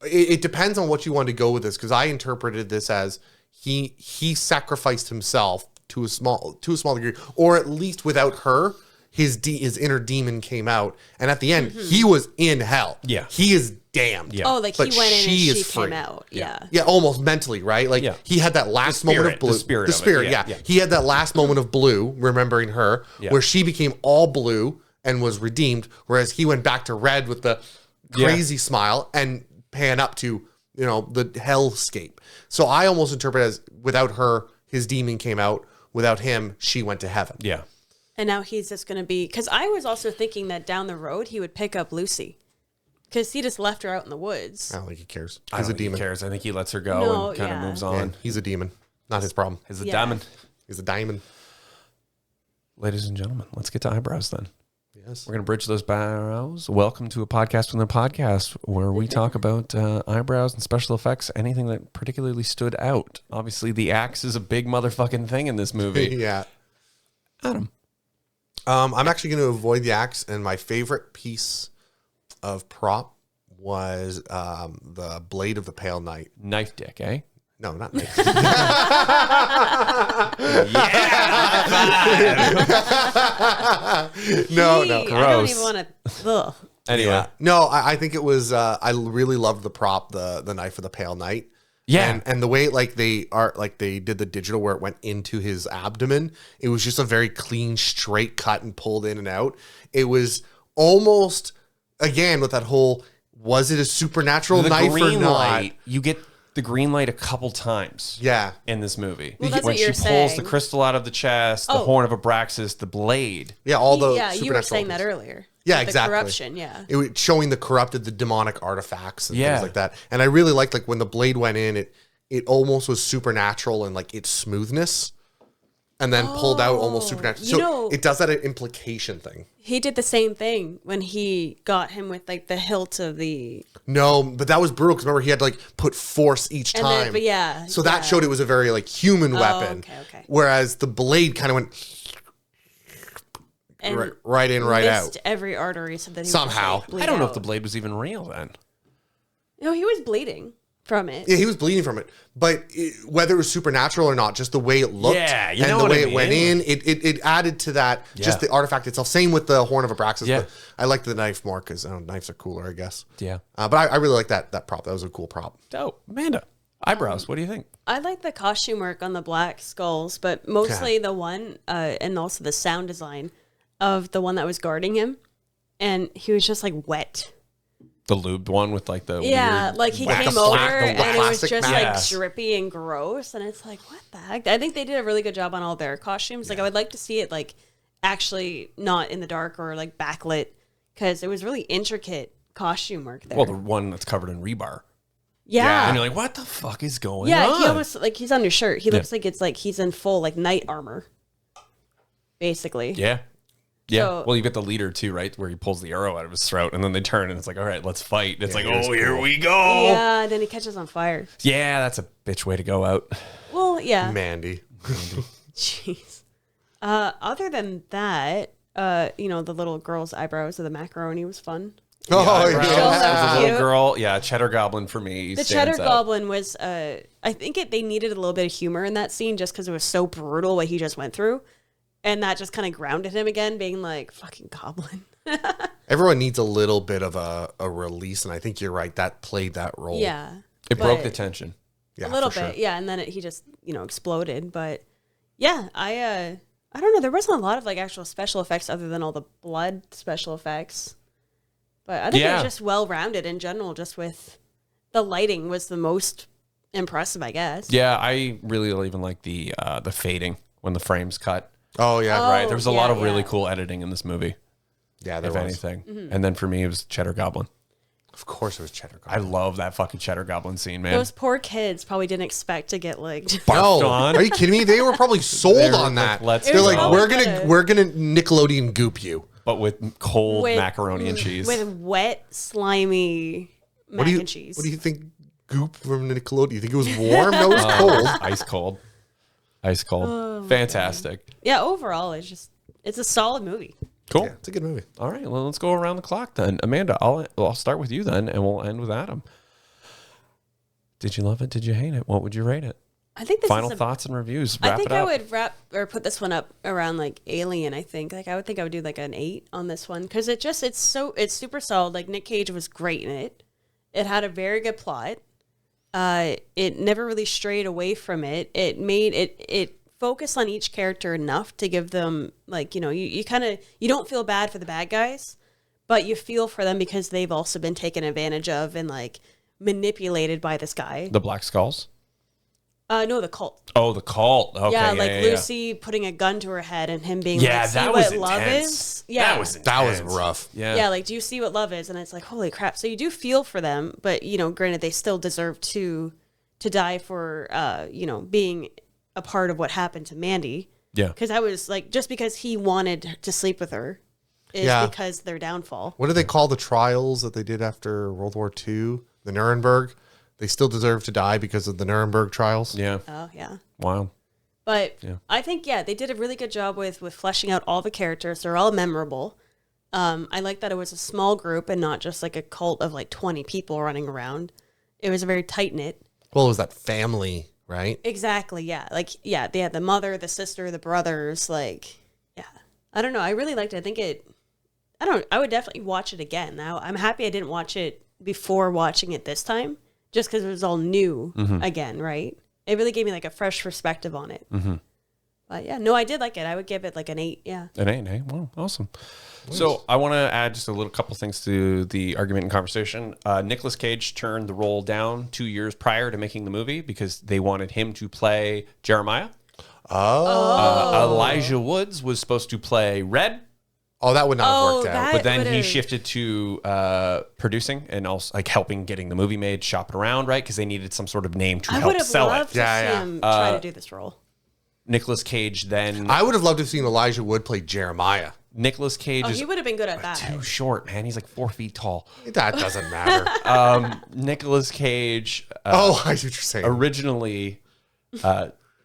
It depends on what you want to go with this, because I interpreted this as he sacrificed himself to a small degree, or at least without her, his inner demon came out, and at the end he was in hell. Yeah, he is damned. Yeah. Oh, like but he went in and she free. came out. Yeah. Yeah, almost mentally, right? Like he had that last moment of blue. The spirit. Yeah. He had that last moment of blue, remembering her, where she became all blue and was redeemed, whereas he went back to red with the crazy smile and pan up to, the hellscape. So I almost interpret it as without her, his demon came out. Without him, she went to heaven. Yeah. And now he's just going to be... Because I was also thinking that down the road, he would pick up Lucy. Because he just left her out in the woods. I don't think he cares. I He's don't a think demon. He cares. I think he lets her go and kind of moves on. Yeah, he's a demon. Not his problem. He's a diamond. He's a diamond. Ladies and gentlemen, let's get to eyebrows then. Yes. We're going to bridge those brows. Welcome to a podcast within a podcast where we talk about eyebrows and special effects, anything that particularly stood out. Obviously, the axe is a big motherfucking thing in this movie. Yeah. Adam. I'm actually going to avoid the axe, and my favorite piece of prop was the blade of the Pale Knight. Knife dick, eh? No, not knife. No, I don't gross. even want to... Anyway. Yeah. No, I think it was. I really loved the prop, the knife of the Pale Knight. Yeah. And the way they did the digital where it went into his abdomen, it was just a very clean, straight cut and pulled in and out. It was almost, again, with that whole, was it a supernatural knife or not? Light, you get the green light a couple times. Yeah. In this movie. Well, that's when what she you're pulls saying. the crystal out of the chest, the horn of Abraxas, the blade. Yeah, all the Yeah, you were saying supernatural that things. earlier. Yeah, The exactly. corruption, yeah. It was showing the demonic artifacts and Yeah. things like that. And I really liked when the blade went in, it almost was supernatural and like its smoothness, and then pulled out almost supernatural. So it does that implication thing. He did the same thing when he got him with like the hilt of the... No, but that was brutal because remember he had to put force each time. And then, but yeah. So that showed it was a very human weapon. Okay. Whereas the blade kind of went and right in, right missed out. every artery so that he Somehow. would just, like, bleed I don't know out. if the blade was even real then. No, he was bleeding from it. Yeah, he was bleeding from it. But whether it was supernatural or not, just the way it looked Yeah, you and know the what way I it went mean? in, it added to that, just Yeah. the artifact itself. Same with the Horn of Abraxas. Yeah. But I like the knife more because knives are cooler, I guess. Yeah. But I really like that prop. That was a cool prop. Dope. Amanda, eyebrows. What do you think? I like the costume work on the black skulls, but mostly the one, and also the sound design of the one that was guarding him. And he was just like wet. The lubed one with like the Yeah, weird like he wax came over the and it was plastic just mask. like drippy and gross. And it's like, what the heck? I think they did a really good job on all their costumes. Like, I would like to see it like actually not in the dark or like backlit because it was really intricate costume work there. Well, the one that's covered in rebar. yeah. And you're like, what the fuck is going Yeah, on? he almost like he's under shirt. He looks like it's like he's in full like knight armor, basically. Yeah. Yeah. So- Well, you get the leader too, right? Where he pulls the arrow out of his throat and then they turn and it's like, all right, let's fight. And it's like, here's oh, here cool. we go. Yeah, and then he catches on fire. Yeah, that's a bitch way to go out. Well, yeah. Mandy. Jeez. Other than that, the little girl's eyebrows of the macaroni was fun. Oh, Eyebrows. yeah. As a little Cute. girl, yeah, Cheddar Goblin for me. The stands Cheddar out. Goblin was, I think they needed a little bit of humor in that scene just because it was so brutal what he just went through. And that just kind of grounded him again, being like, fucking goblin. Everyone needs a little bit of a release, and I think you're right. That played that role. Yeah. It broke But- the tension. Yeah, a little for bit, sure. yeah, and then he just exploded. But yeah, I don't know. There wasn't a lot of like actual special effects other than all the blood special effects. But I think it Yeah. was just well rounded in general. Just with the lighting was the most impressive, I guess. Yeah, I really even like the fading when the frames cut. Oh, yeah. Oh, Right, there was a lot yeah, of really yeah. cool editing in this movie, Yeah, there if was. anything. Mm-hmm. And then for me, it was Cheddar Goblin. Of course it was Cheddar I Goblin. love that fucking Cheddar Goblin scene, man. Those poor kids probably didn't expect to get like. No, on. are you kidding me? They were probably sold They were on like, that. let's They're go. like, Oh, we're gonna Nickelodeon goop you. But with cold With- macaroni and cheese. with wet, slimy mac and cheese. What do you think? Goop from Nickelodeon? You think it was warm? No, it was cold. Ice cold. Ice cold. Oh, Fantastic. Yeah, overall, it's a solid movie. Cool. Yeah, it's a good movie. All right, well, let's go around the clock then. Amanda, I'll start with you then, and we'll end with Adam. Did you love it? Did you hate it? What would you rate it? I think this Final is a thoughts and reviews. I Wrap think it I up. would wrap or put this one up around like Alien. I think I would do like an 8 on this one because it's super solid. Like Nick Cage was great in it. It had a very good plot. It never really strayed away from it. It made it focused on each character enough to give them like you kind of you don't feel bad for the bad guys, but you feel for them because they've also been taken advantage of and like manipulated by this guy. The Black Skulls? No, the cult. Oh, the cult. Okay, Yeah, yeah, like yeah, Lucy putting a gun to her head and him being Yeah, like, see that was what love intense. is? Yeah. That was intense. rough. Yeah. Yeah, like, do you see what love is? And it's like, holy crap. So you do feel for them, but, granted, they still deserve to die for, being a part of what happened to Mandy. Yeah. Because I was like, just because he wanted to sleep with her is Yeah. because their downfall. What do they call the trials that they did after World War II? The Nuremberg. They still deserve to die because of the Nuremberg trials. Yeah. Oh, yeah. Wow. But Yeah. I think, they did a really good job with fleshing out all the characters. They're all memorable. I like that it was a small group and not just like a cult of like 20 people running around. It was a very tight knit. Well, it was that family, right? Exactly. Yeah. Like, yeah, they had the mother, the sister, the brothers. Like, yeah. I don't know. I really liked it. I would definitely watch it again. Now, I'm happy I didn't watch it before watching it this time just because it was all new again, right? It really gave me like a fresh perspective on it. Mm-hmm. But yeah, no, I did like it. I would give it like an 8. Yeah. An 8, eh? Wow, awesome. So I want to add just a little couple things to the argument and conversation. Nicolas Cage turned the role down 2 years prior to making the movie because they wanted him to play Jeremiah. Elijah Woods was supposed to play Red, Oh, that would not have worked out. that- but then he would've- shifted to producing and also like helping getting the movie made, shop it around, right? Because they needed some sort of name to I would help have sell loved it. to Yeah, see yeah. him try to do this role. Nicolas Cage then. I would have loved to have seen Elijah Wood play Jeremiah. Nicolas Cage Oh, is he would have been good at that. too short, man. He's like 4 feet tall. That doesn't matter. Nicolas Cage I see what you're saying. originally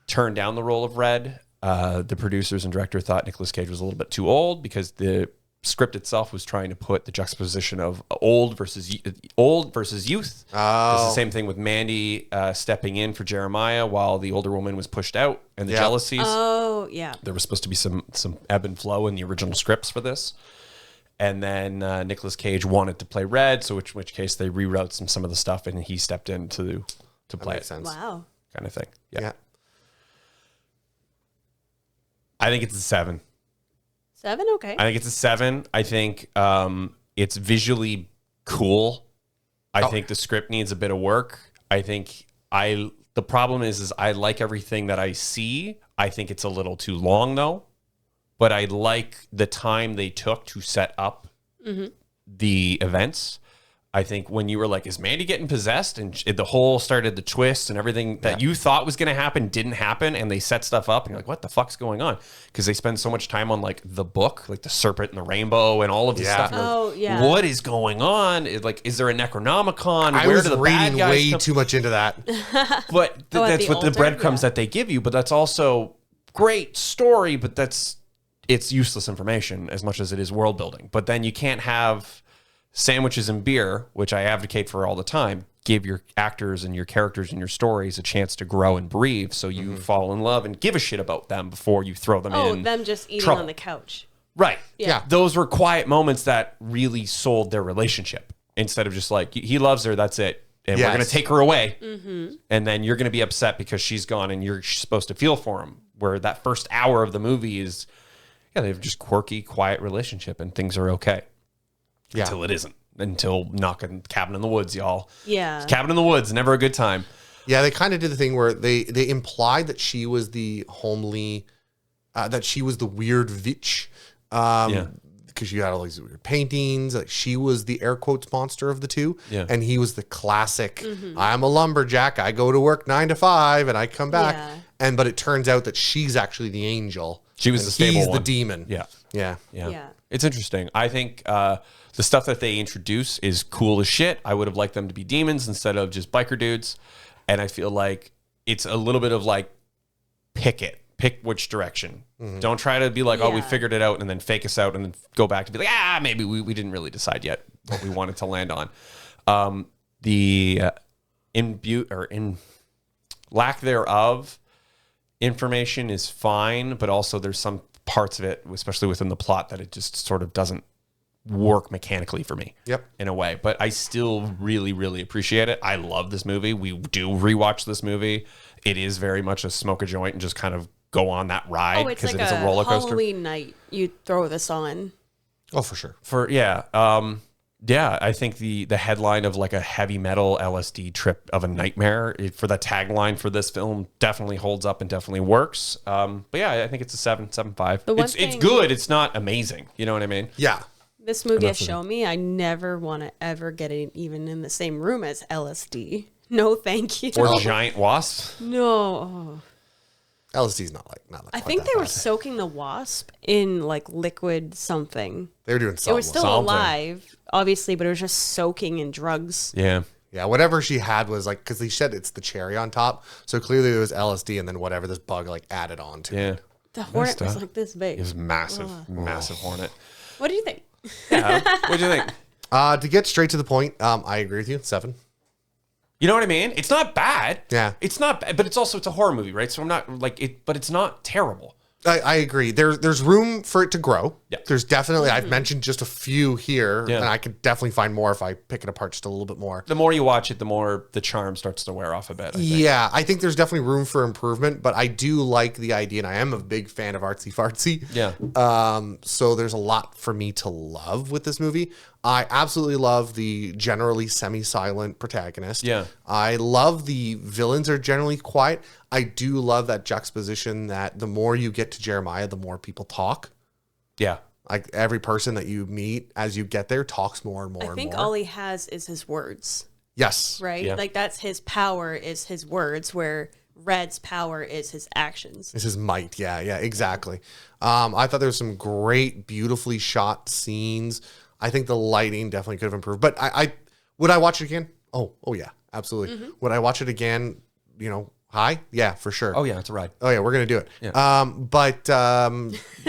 turned down the role of Red the producers and director thought Nicolas Cage was a little bit too old because the script itself was trying to put the juxtaposition of old versus youth. It's the same thing with Mandy stepping in for Jeremiah while the older woman was pushed out, and the jealousies. Oh, yeah. There was supposed to be some ebb and flow in the original scripts for this. And then Nicolas Cage wanted to play Red, so which case they rewrote some of the stuff, and he stepped in to play it. Sense. Wow. Kind of thing. Yeah. I think it's a 7. 7? Okay. I think it's a 7. I think it's visually cool. I think the script needs a bit of work. I think the problem is I like everything that I see. I think it's a little too long though. But I like the time they took to set up the events. I think when you were like, is Mandy getting possessed? And the whole started the twist and everything that you thought was going to happen didn't happen. And they set stuff up and you're like, what the fuck's going on? Because they spend so much time on like the book, like the serpent and the rainbow and all of this stuff. Like, what is going on? Like, is there a Necronomicon? I was reading way too much into that. But that's what the breadcrumbs that they give you. But that's also great story, but it's useless information as much as it is world building. But then you can't have sandwiches and beer, which I advocate for all the time. Give your actors and your characters and your stories a chance to grow and breathe so you fall in love and give a shit about them before you throw them in. Oh, them just eating on the couch. Right. Yeah. Those were quiet moments that really sold their relationship instead of just like, he loves her, that's it. And we're going to take her away. And then you're going to be upset because she's gone and you're supposed to feel for him. Where that first hour of the movie is, they have just quirky, quiet relationship and things are okay. Yeah. Until it isn't. Until knocking Cabin in the Woods, y'all. Yeah. Cabin in the Woods, never a good time. Yeah, they kind of did the thing where they implied that she was the homely, that she was the weird witch. Because she had all these weird paintings. Like she was the air quotes monster of the two. Yeah. And he was the classic, I'm a lumberjack. I go to work 9 to 5 and I come back. Yeah. But it turns out that she's actually the angel. She was the stable he's one. the demon. Yeah. It's interesting. I think the stuff that they introduce is cool as shit. I would have liked them to be demons instead of just biker dudes. And I feel like it's a little bit of like, pick which direction. Don't try to be like, oh, we figured it out and then fake us out and then go back to be like, maybe we didn't really decide yet what we wanted to land on. In lack thereof, information is fine, but also there's some parts of it, especially within the plot, that it just sort of doesn't work mechanically for me. In a way. But I still really, really appreciate it. I love this movie. We do rewatch this movie. It is very much a smoke a joint and just kind of go on that ride because like it is a roller coaster. Halloween night, you throw this on. Oh, for sure. I think the headline of like a heavy metal LSD trip of a nightmare for the tagline for this film definitely holds up and definitely works. But yeah, I think it's a 7.5. It's good. It's not amazing. You know what I mean? Yeah. This movie has shown me I never want to ever get even in the same room as LSD. No, thank you. Or giant wasps. No. LSD's not like I think they were soaking the wasp in like liquid something. They were doing something. It was still alive, obviously, but it was just soaking in drugs. Yeah. Yeah, whatever she had was like, because they said it's the cherry on top. So clearly it was LSD and then whatever this bug like added on to it. The hornet was like this big. It was massive, massive hornet. What do you think? What do you think? To get straight to the point, I agree with you. 7. You know what I mean? It's not bad. Yeah. It's not bad, but it's a horror movie, right? So I'm not like it, but it's not terrible. I agree. There's room for it to grow. Yeah. There's definitely, I've mentioned just a few here, and I could definitely find more if I pick it apart just a little bit more. The more you watch it, the more the charm starts to wear off a bit. I think. Yeah, I think there's definitely room for improvement, but I do like the idea, and I am a big fan of artsy fartsy. Yeah. So there's a lot for me to love with this movie. I absolutely love the generally semi-silent protagonist. Yeah. I love the villains are generally quiet. I do love that juxtaposition that the more you get to Jeremiah, the more people talk. Yeah. Like every person that you meet as you get there talks more and more and more. I think all he has is his words. Yes. Right? Yeah. Like that's his power is his words, where Red's power is his actions. It's his might. Yeah, exactly. I thought there was some great, beautifully shot scenes. I think the lighting definitely could have improved. But I would I watch it again? Oh yeah, absolutely. Would I watch it again, High? Yeah, for sure. Oh yeah, it's a ride. Oh yeah, we're gonna do it. Yeah.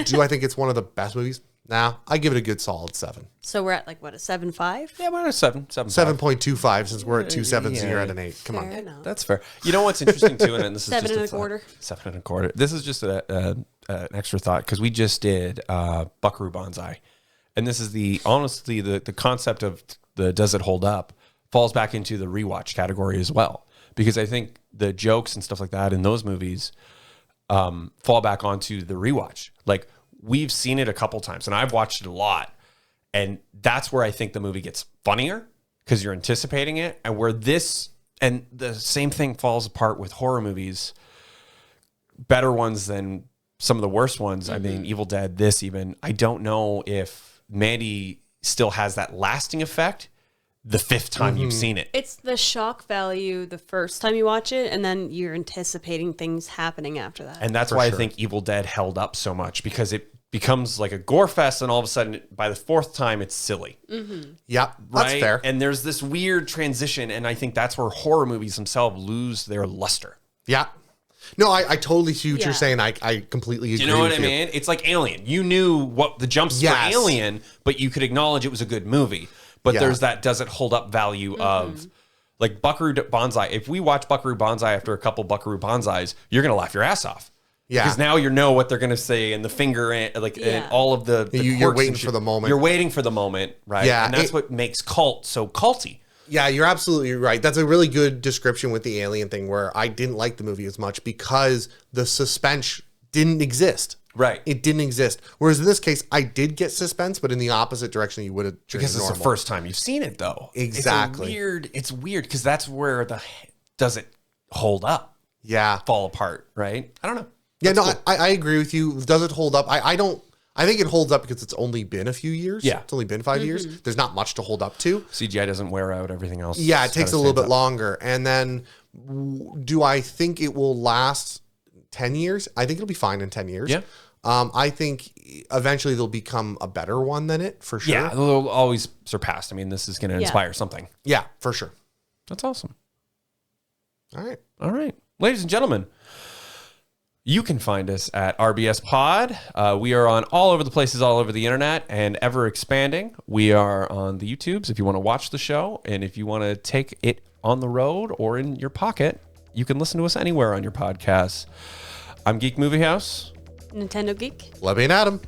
Do I think it's one of the best movies? Nah, I give it a good solid 7. So we're at like what, a 7.5? Yeah, we're at a 7. 7.25 since we're at 2 sevens and you're at an 8. Come Fair on. enough. That's fair. You know what's interesting too, and this is Seven just and a quarter. 7.25. This is just an extra thought because we just did Buckaroo Banzai, and this is the concept of the does it hold up falls back into the rewatch category as well, because I think the jokes and stuff like that in those movies fall back onto the rewatch. Like we've seen it a couple times, and I've watched it a lot, and that's where I think the movie gets funnier because you're anticipating it, and where this and the same thing falls apart with horror movies. Better ones than some of the worst ones. I mean, Evil Dead, this even. I don't know if Mandy still has that lasting effect the 5th time you've seen it. It's the shock value the first time you watch it, and then you're anticipating things happening after that. And that's why I think Evil Dead held up so much, because it becomes like a gore fest, and all of a sudden, by the 4th time, it's silly. Yep, that's fair. And there's this weird transition, and I think that's where horror movies themselves lose their luster. Yeah. No, I totally see what you're saying. I completely agree. Do you know what with I mean? It's like Alien. You knew what the jumps for Alien, but you could acknowledge it was a good movie. But there's that does it hold up value of like Buckaroo Banzai. If we watch Buckaroo Banzai after a couple Buckaroo Banzais, you're going to laugh your ass off. Yeah. Because now you know what they're going to say, and the finger and and all of the you're waiting for the moment. You're waiting for the moment, right? Yeah. And that's what makes cult so culty. Yeah, you're absolutely right. That's a really good description with the Alien thing, where I didn't like the movie as much because the suspense didn't exist. Right. It didn't exist. Whereas in this case, I did get suspense, but in the opposite direction you would have. Because it's the first time you've seen it, though. Exactly. It's weird because that's where does it hold up? Yeah. Fall apart, right? I don't know. Yeah, that's cool. I agree with you. Does it hold up? I don't. I think it holds up because it's only been a few years. Yeah. It's only been 5 years. There's not much to hold up to. CGI doesn't wear out. Everything else. Yeah, it takes a little bit longer. And then do I think it will last 10 years? I think it'll be fine in 10 years. Yeah. I think eventually they'll become a better one than it, for sure. Yeah, they'll always surpass. I mean, this is going to inspire something. Yeah, for sure. That's awesome. All right. Ladies and gentlemen, you can find us at RBS Pod. We are on all over the places, all over the internet, and ever expanding. We are on the YouTubes if you want to watch the show, and if you want to take it on the road or in your pocket, you can listen to us anywhere on your podcasts. I'm Geek Movie House. Nintendo Geek. Levy and Adam.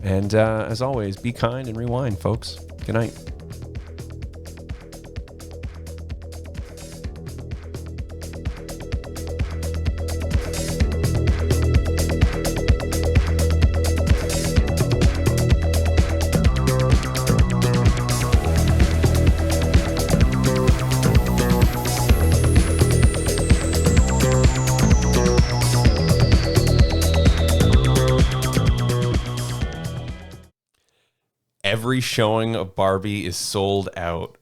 And as always, be kind and rewind, folks. Good night. Every showing of Barbie is sold out,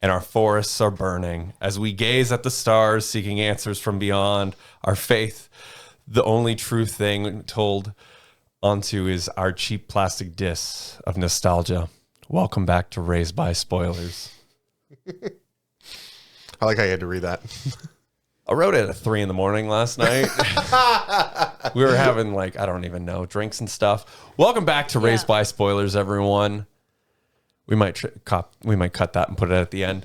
and our forests are burning. As we gaze at the stars, seeking answers from beyond, our faith, the only true thing told onto is our cheap plastic discs of nostalgia. Welcome back to Raised by Spoilers. I like how you had to read that. I wrote it at 3 a.m. last night. We were having I don't even know, drinks and stuff. Welcome back to Raised by Spoilers, everyone. We might cut that and put it at the end.